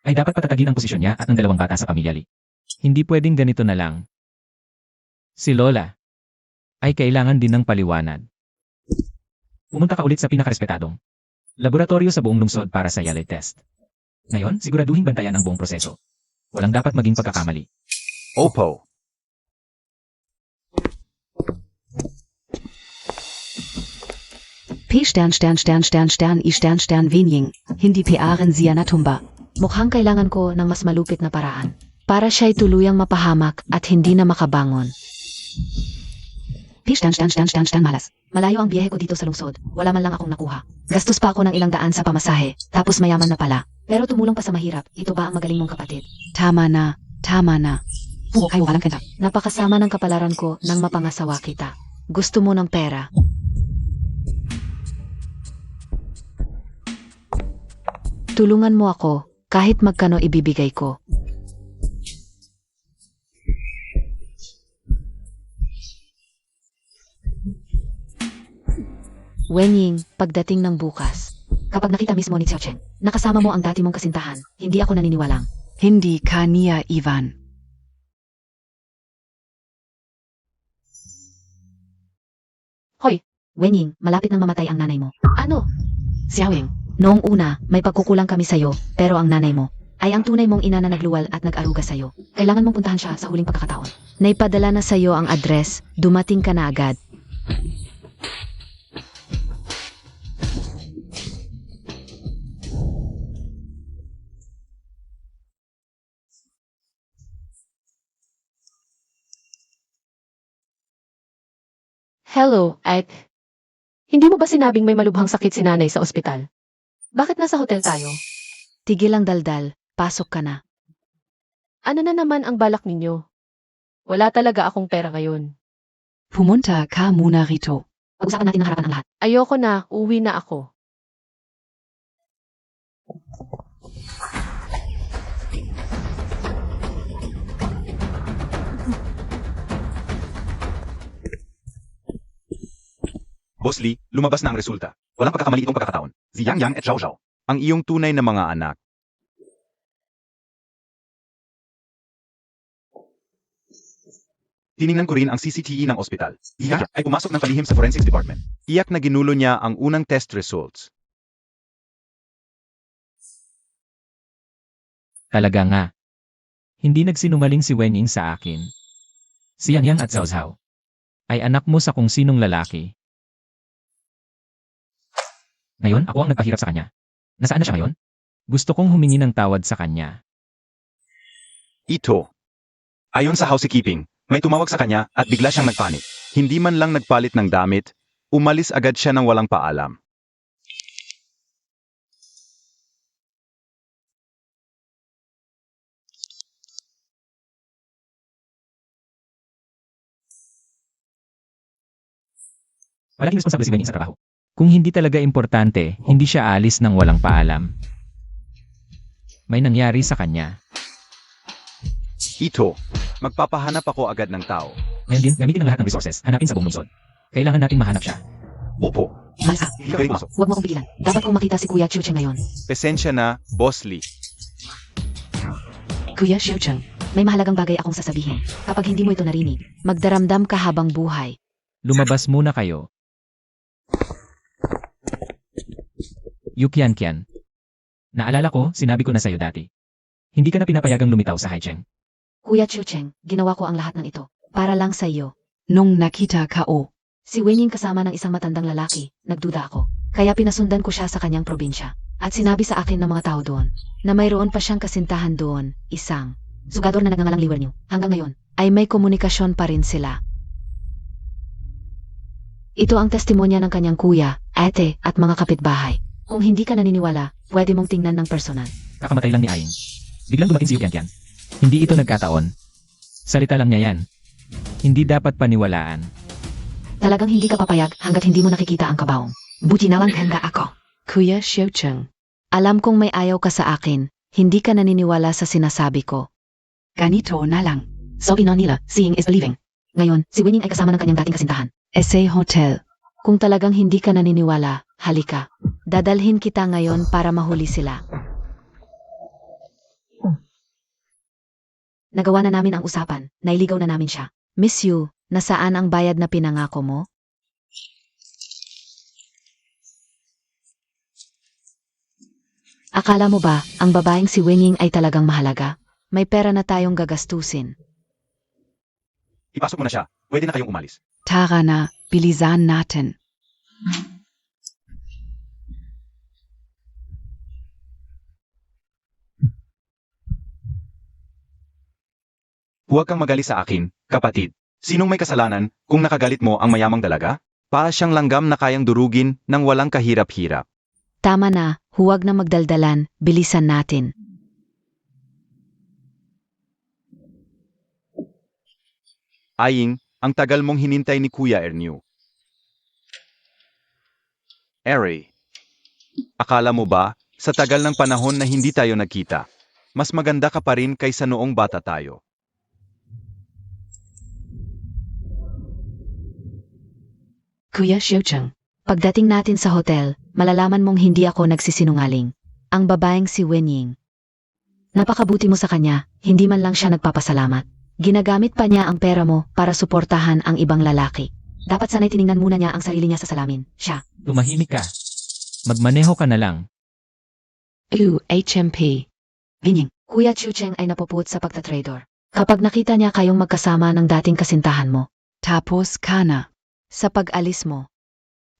Ay dapat patatagin ang posisyon niya at ng dalawang bata sa pamilya Lee. Hindi pwedeng ganito na lang. Si Lola ay kailangan din ng paliwanag. Pumunta ka ulit sa pinakarespetadong laboratorio sa buong lungsod para sa YALE test. Ngayon, siguraduhin bantayan ang buong proseso. Walang dapat maging pagkakamali. Opo. P Wenying, hindi PRN Sianatumba. Mukhang kailangan ko ng mas malupit na paraan para siya'y tuluyang mapahamak at hindi na makabangon. P Malas. Malayo ang biyahe ko dito sa lungsod. Wala man lang akong nakuha. Gastos pa ako ng ilang daan sa pamasahe, tapos mayaman na pala. Pero tumulong pa sa mahirap. Ito ba ang magaling mong kapatid? Tama na. Puro kayo walang kanta. Napakasama ng kapalaran ko nang mapangasawa kita. Gusto mo ng pera? Tulungan mo ako kahit magkano ibibigay ko. Wenying, pagdating ng bukas. Kapag nakita mismo ni Xiao Cheng, nakasama mo ang dati mong kasintahan, hindi ako naniniwalang. Hindi ka niya, Ivan. Wenying, malapit nang mamatay ang nanay mo. Ano? Xiaoying. Noong una, may pagkukulang kami sa'yo, pero ang nanay mo ay ang tunay mong ina na nagluwal at nag-aruga sa'yo. Kailangan mong puntahan siya sa huling pagkakataon. Naipadala na sa'yo ang address, dumating ka na agad. Hello, Ike. Hindi mo ba sinabing may malubhang sakit si nanay sa ospital? Bakit nasa hotel tayo? Tigil ang daldal, pasok ka na. Ano na naman ang balak ninyo? Wala talaga akong pera ngayon. Pumunta ka muna rito. Pag-usapan natin ng harapan ang lahat. Ayoko na, uwi na ako. Boss Lee, lumabas na ang resulta. Walang pagkakamali itong pagkakataon. Si Yang Yang at Zhao Zhao. Ang iyong tunay na mga anak. Tiningnan ko rin ang CCTV ng ospital. Iyak ay pumasok ng palihim sa forensics department. Iyak na ginulo niya ang unang test results. Talaga nga. Hindi nagsinungaling si Wenying sa akin. Si Yang Yang at Zhao Zhao ay anak mo sa kung sinong lalaki. Ngayon, ako ang nagpahirap sa kanya. Nasaan na siya ngayon? Gusto kong humingi ng tawad sa kanya. Ito. Ayon sa housekeeping, may tumawag sa kanya at bigla siyang nagpanik. Hindi man lang nagpalit ng damit, umalis agad siya ng walang paalam. Palaging responsable si Wenying sa trabaho. Kung hindi talaga importante, hindi siya aalis ng walang paalam. May nangyari sa kanya. Ito. Magpapahanap ako agad ng tao. Ngayon din, gamitin ang lahat ng resources, hanapin sa buong lungsod. Kailangan nating mahanap siya. Opo. Malsa, Ikaw rin masok. huwag mo akong pigilan. Dapat kong makita si Kuya Chiu Cheng ngayon. Pasensya na, Boss Lee. Kuya Xiaocheng. May mahalagang bagay akong sasabihin. Kapag hindi mo ito narinig, Magdaramdam ka habang buhay. Lumabas muna kayo. Yukian Kian. Naalala ko, sinabi ko na sa'yo dati. Hindi ka na pinapayagang lumitaw sa Haicheng. Kuya Chiu Cheng, ginawa ko ang lahat ng ito. Para lang sa iyo. Nung nakita ka o. Si Wenying kasama ng isang matandang lalaki, nagduda ako. Kaya pinasundan ko siya sa kanyang probinsya. At sinabi sa akin ng mga tao doon, Na mayroon pa siyang kasintahan doon, isang. sugador na nagngangalang liwer niyo. Hanggang ngayon, Ay may komunikasyon pa rin sila. ito ang testimonya ng kanyang kuya, ate, at mga kapitbahay. Kung hindi ka naniniwala, pwede mong tingnan ng personal. Kakamatay lang ni Aing. Biglang dumating si Yukian Kian. Hindi ito nagkataon. Salita lang niya yan. Hindi dapat paniwalaan. Talagang hindi ka papayag hanggat hindi mo nakikita ang kabaong. Buti na lang handa ako. Kuya Xiaocheng. Alam kong may ayaw ka sa akin, hindi ka naniniwala sa sinasabi ko. Ganito na lang. Sabi na nila, seeing is believing. Ngayon, si Wenying ay kasama ng kanyang dating kasintahan. SA Hotel. Kung talagang hindi ka naniniwala, halika. Dadalhin kita ngayon para mahuli sila. Nagawa na namin ang usapan. Nailigaw na namin siya. Miss Yu, nasaan ang bayad na pinangako mo? Akala mo ba, ang babaeng si Wenying ay talagang mahalaga? May pera na tayong gagastusin. Ipasok mo na siya. Pwede na kayong umalis. Tara na, bilisan natin. Huwag kang magalit sa akin, kapatid. Sinong may kasalanan kung nakagalit mo ang mayamang dalaga? Para siyang langgam na kayang durugin ng walang kahirap-hirap. Tama na, huwag na magdaldalan, bilisan natin. Aying, ang tagal mong hinintay ni Kuya Ernew. Ere, akala mo ba, sa tagal ng panahon na hindi tayo nagkita, mas maganda ka pa rin kaysa noong bata tayo? Kuya Xiucheng, pagdating natin sa hotel, malalaman mong hindi ako nagsisinungaling. Ang babaeng si Wenying. Napakabuti mo sa kanya, hindi man lang siya nagpapasalamat. Ginagamit pa niya ang pera mo para suportahan ang ibang lalaki. Dapat sana'y tiningnan muna niya ang sarili niya sa salamin. Siya. Tumahimik ka. Magmaneho ka na lang. HMP. Wenying, Kuya Xiucheng ay napupuot sa pagtatrader. Kapag nakita niya kayong magkasama ng dating kasintahan mo, Tapos ka na. sa pag-alis mo,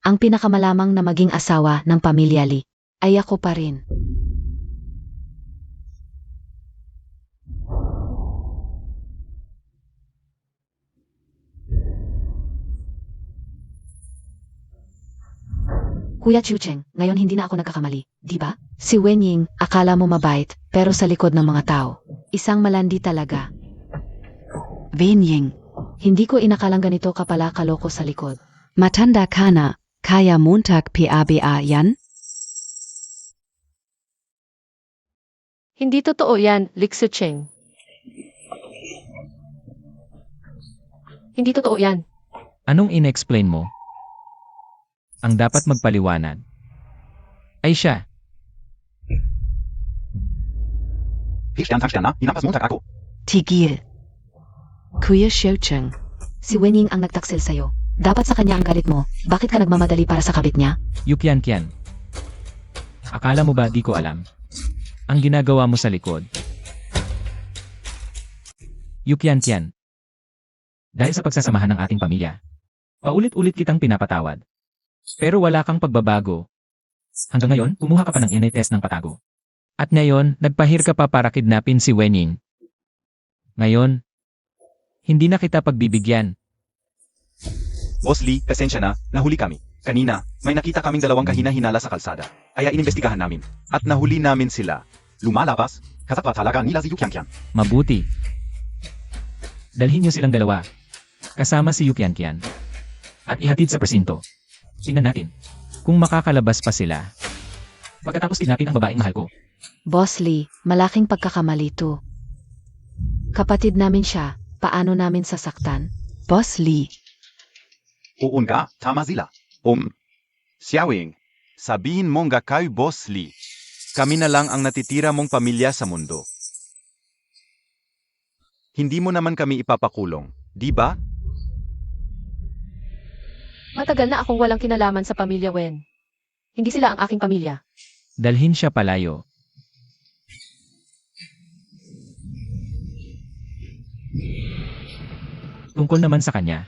ang pinakamalamang na maging asawa ng pamilya Lee ay ako pa rin. Kuya Xiucheng, ngayon hindi na ako nagkakamali, di ba? Si Wenying, akala mo mabait, pero sa likod ng mga tao, isang malandi talaga. Wenying. Hindi ko inakalang ganito ka pala kaloko sa likod. Matanda ka na. Kaya Montag PABA yan? Hindi totoo yan, Lixu Cheng. Hindi totoo yan. Anong in-explain mo? Ang dapat magpaliwanag ay siya. Stern na, hinampas Montag ako. Tigil. Kuya Xiucheng. Si Wenying ang nagtaksil sa'yo. Dapat sa kanya ang galit mo. Bakit ka nagmamadali para sa kabit niya? Yukyan Kian. Akala mo ba di ko alam? Ang ginagawa mo sa likod. Yukyan Kian. Dahil sa pagsasamahan ng ating pamilya, paulit-ulit kitang pinapatawad. Pero wala kang pagbabago. Hanggang ngayon, kumuha ka pa ng NA test ng patago. At ngayon, nagpahir ka pa para kidnapin si Wenying. Ngayon, hindi na kita pagbibigyan. Boss Lee, pasensya na, nahuli kami. Kanina, may nakita kaming dalawang kahina-hinala sa kalsada. Kaya inimbestigahan namin. At nahuli namin sila. Lumalabas, kasapa talaga nila si Yu Qianqian. Mabuti. Dalhin niyo silang dalawa. Kasama si Yukyan Kian. At ihatid sa presinto. Tingnan natin kung makakalabas pa sila. Pagkatapos kinapin ang babaeng mahal ko. Boss Lee, malaking pagkakamali to. Kapatid namin siya, paano namin sasaktan? Boss Lee. Uun ka, tama sila. Xiaowing, sabihin mong kay Boss Lee. Kami na lang ang natitira mong pamilya sa mundo. Hindi mo naman kami ipapakulong, di ba? Matagal na akong walang kinalaman sa pamilya Wen. Hindi sila ang aking pamilya. Dalhin siya palayo. Tungkol naman sa kanya,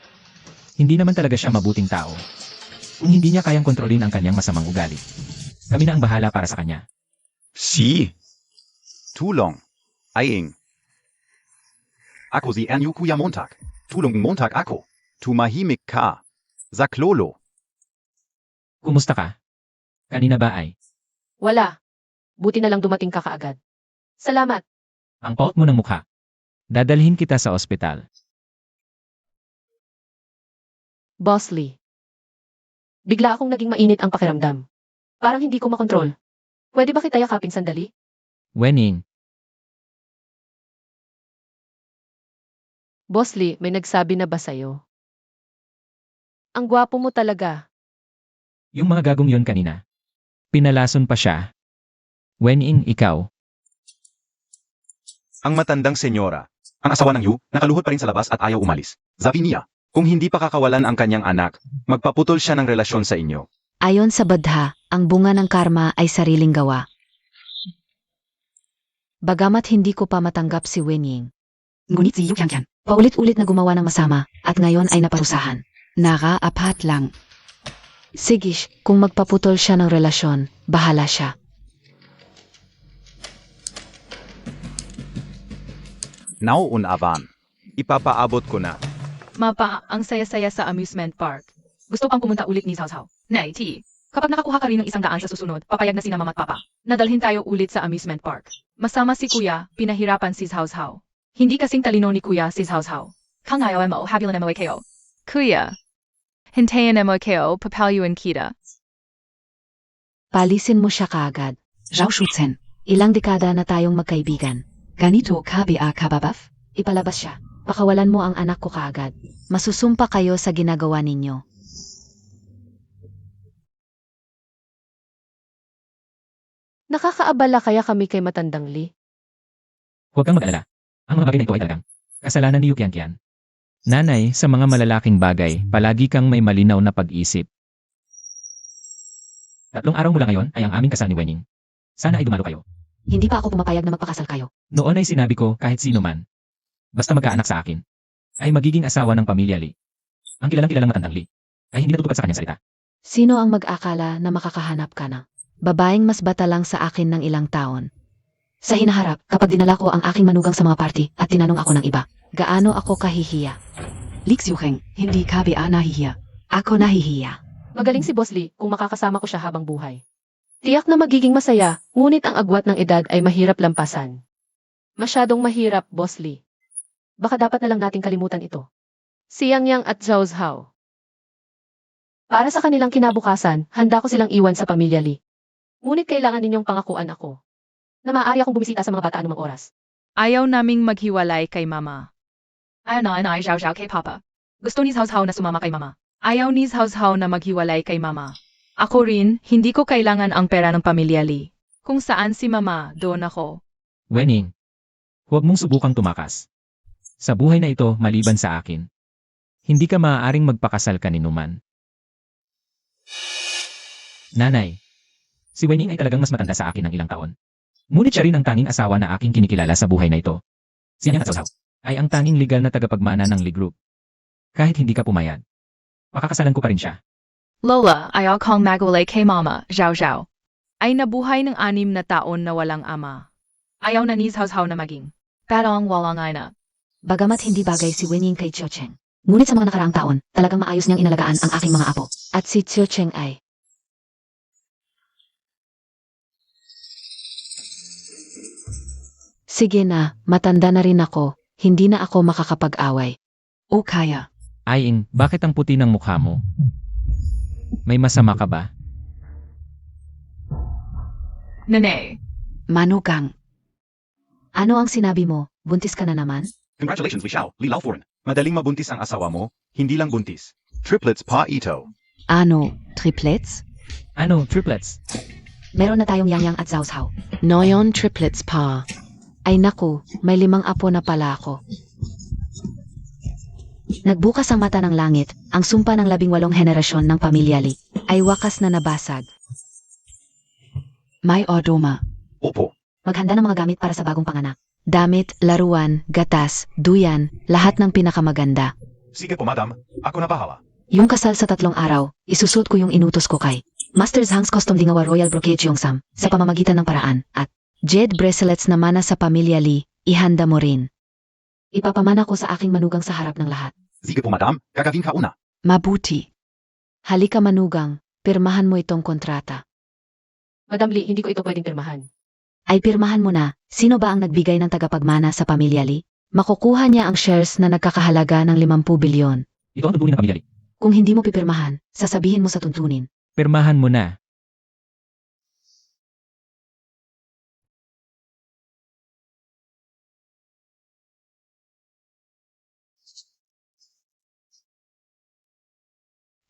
hindi naman talaga siya mabuting tao. Kung hindi niya kayang kontrolin ang kanyang masamang ugali, kami na ang bahala para sa kanya. Si. Tulong. Aying. Ako si Anyu Kuya Montag. Tulong Montag ako. Tumahimik ka. Zaklolo. Kumusta ka? Kanina ba ay? Wala. Buti na lang dumating ka kaagad. Salamat. Ang paot mo ng mukha. Dadalhin kita sa ospital. Boss Lee. Bigla akong naging mainit ang pakiramdam. Parang hindi ko makontrol. Pwede ba kita yakapin sandali? Wenying, Boss Lee, may nagsabi na ba sa'yo? Ang gwapo mo talaga. Yung mga gagong yon kanina. Pinalason pa siya. Wenying, ikaw. Ang matandang senyora. Ang asawa ng Yu, nakaluhod pa rin sa labas at ayaw umalis. Sabi niya, kung hindi pa kakawalan ang kanyang anak, magpaputol siya ng relasyon sa inyo. Ayon sa Badha, ang bunga ng karma ay sariling gawa. Bagamat hindi ko pa matanggap si Wenying, Ngunit si Yu Qianqian, paulit-ulit na gumawa ng masama at ngayon ay naparusahan. naraapat lang. Sigish, kung magpaputol siya ng relasyon, bahala siya. Nauunavan. Ipapaabot ko na. Mapa, ang saya-saya sa amusement park. Gusto pang pumunta ulit ni Cao Cao. Nay, T. Kapag nakakuha ka rin ng 100 sa susunod, papayag na sina mama at papa. Nadalhin tayo ulit sa amusement park. Masama si kuya, pinahirapan si Cao Cao. Hindi kasing talino ni kuya si Cao Cao. Kangayo mo, habilan mo kayo. Kuya. Hintayin mo kayo, papalyuan kita. Palisin mo siya kaagad. Zhao Shuzen, Ilang dekada na tayong magkaibigan. ganito ka kababaf? Ipalabas siya. Pakawalan mo ang anak ko kaagad. Masusumpa kayo sa ginagawa ninyo. Nakakaabala kaya kami kay Matandang Li? Huwag kang mag-alala. Ang mga bagay na ito ay talagang kasalanan ni Yu Qianqian. Nanay, sa mga malalaking bagay, palagi kang may malinaw na pag-isip. 3 araw mula ngayon ay ang aming kasal ni Wenying. Sana ay dumalo kayo. Hindi pa ako pumapayag na magpakasal kayo. Noon ay sinabi ko kahit sino man. Basta magkaanak sa akin. Ay magiging asawa ng pamilya Li. Ang kilalang Matandang Li. Ay hindi natutupad sa kanyang salita. Sino ang mag-akala na makakahanap ka ng babaeng mas bata lang sa akin ng ilang taon? Sa hinaharap, kapag dinala ko ang aking manugang sa mga party at tinanong ako ng iba, gaano ako kahihiya? Lix Yuheng, hindi ka nahihiya. Ako nahihiya. Magaling si Boss Lee kung makakasama ko siya habang buhay. Tiyak na magiging masaya, ngunit ang agwat ng edad ay mahirap lampasan. Masyadong mahirap, Boss Lee. Baka dapat na lang nating kalimutan ito. Si Yang Yang at Zhao Zhao. Para sa kanilang kinabukasan, handa ko silang iwan sa pamilya Lee. Ngunit kailangan ninyong pangakuan ako na maaari akong bumisita sa mga bata anumang oras. Ayaw naming maghiwalay kay mama. Ayaw na ay Zhao Zhao kay papa. Gusto ni Cao Cao na sumama kay mama. Ayaw ni Cao Cao na maghiwalay kay mama. Ako rin, hindi ko kailangan ang pera ng pamilya Lee. Kung saan si mama, doon ako. Wenying, huwag mong subukang tumakas. Sa buhay na ito, maliban sa akin, hindi ka maaaring magpakasal kaninuman. Nanay, si Wenying ay talagang mas matanda sa akin ng ilang taon. Ngunit siya rin ang tanging asawa na aking kinikilala sa buhay na ito. Si Yang at Cao Cao ay ang tanging legal na tagapagmana ng Lee Group. Kahit hindi ka pumayag, pakakasalan ko pa rin siya. Lola, ayaw kong magulay kay mama, Zhao Zhao. Ay nabuhay ng 6 na taon na walang ama. Ayaw na ni Cao Cao na maging. Parang walang ina. Bagamat hindi bagay si Wenying kay Xiao Cheng, ngunit sa mga nakaraang taon, talagang maayos niyang inalagaan ang aking mga apo. At si Xiao Cheng ay sige na, matanda na rin ako, hindi na ako makakapag-away. O kaya. Aing, bakit ang puti ng mukha mo? May masama ka ba? Nene. Manugang. Ano ang sinabi mo? Buntis ka na naman? Congratulations, Xiao, Li Laofuran. Madaling mabuntis ang asawa mo, hindi lang buntis. Triplets pa ito. Ano, triplets? Ano, triplets? Meron na tayong Yang Yang at Zhao Zhao. Noyon triplets pa. Ay naku, may 5 apo na pala ako. Nagbukas ang mata ng langit, ang sumpa ng 18 henerasyon ng pamilya Lee ay wakas na nabasag. May odoma. Opo. Maghanda ng mga gamit para sa bagong panganak. Damit, laruan, gatas, duyan, lahat ng pinakamaganda. Sige po, madam. Ako na bahala. Yung kasal sa 3 araw, isusot ko yung inutos ko kay Master Zhang's Custom Dingawa Royal Brocade Yongsam sa pamamagitan ng paraan at jade bracelets na mana sa pamilya Lee, ihanda mo rin. Ipapamana ko sa aking manugang sa harap ng lahat. Sige po, madam. Gagawin ka una. Mabuti. Halika manugang, pirmahan mo itong kontrata. Madam Lee, hindi ko ito pwedeng pirmahan. Ay pirmahan mo na, sino ba ang nagbigay ng tagapagmana sa pamilya Lee? Makukuha niya ang shares na nagkakahalaga ng 50 bilyon. Ito ang tuntunin ng pamilya Lee. Kung hindi mo pipirmahan, sasabihin mo sa tuntunin. Pirmahan mo na.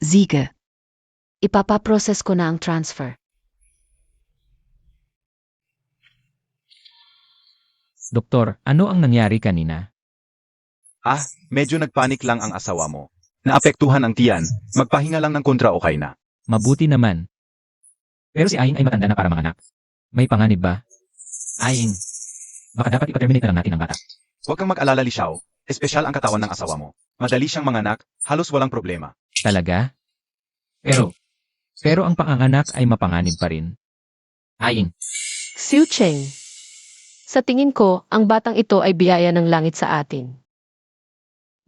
Siege. Ipapaprocess ko na ang transfer. Doktor, ano ang nangyari kanina? Medyo nagpanik lang ang asawa mo. Naapektuhan ang tiyan, magpahinga lang ng kontra okay na. Mabuti naman. Pero si Aing ay matanda na para manganak. May panganib ba? Aing, baka dapat ipaterminate na lang natin ang bata. Huwag kang mag-alala, Lishaw. Espesyal ang katawan ng asawa mo. Madali siyang manganak, halos walang problema. Talaga? Pero ang panganganak ay mapanganib pa rin. Aing, Xiu Cheng. Sa tingin ko, ang batang ito ay biyaya ng langit sa atin.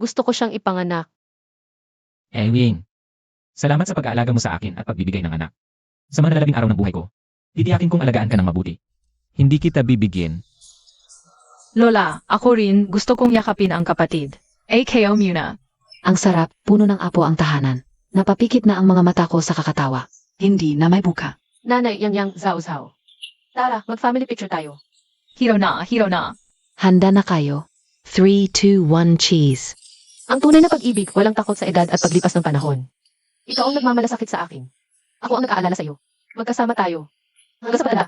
Gusto ko siyang ipanganak. Ewing. Salamat sa pag-aalaga mo sa akin at pagbibigay ng anak. Sa mga nalalabing araw ng buhay ko, titiyakin kong alagaan ka ng mabuti. Hindi kita bibigyan. Lola, ako rin gusto kong yakapin ang kapatid. AKO muna. Ang sarap, puno ng apo ang tahanan. Napapikit na ang mga mata ko sa kakatawa. Hindi na may buka. Nanay, yang zao-zao. Tara, mag-family picture tayo. Hiro na. Handa na kayo? 3, 2, 1 cheese. Ang tunay na pag-ibig, walang takot sa edad at paglipas ng panahon. Ikaw ang nagmamalasakit sa akin. Ako ang nag-aalala sa iyo. Magkasama tayo. Hanggang sa padala.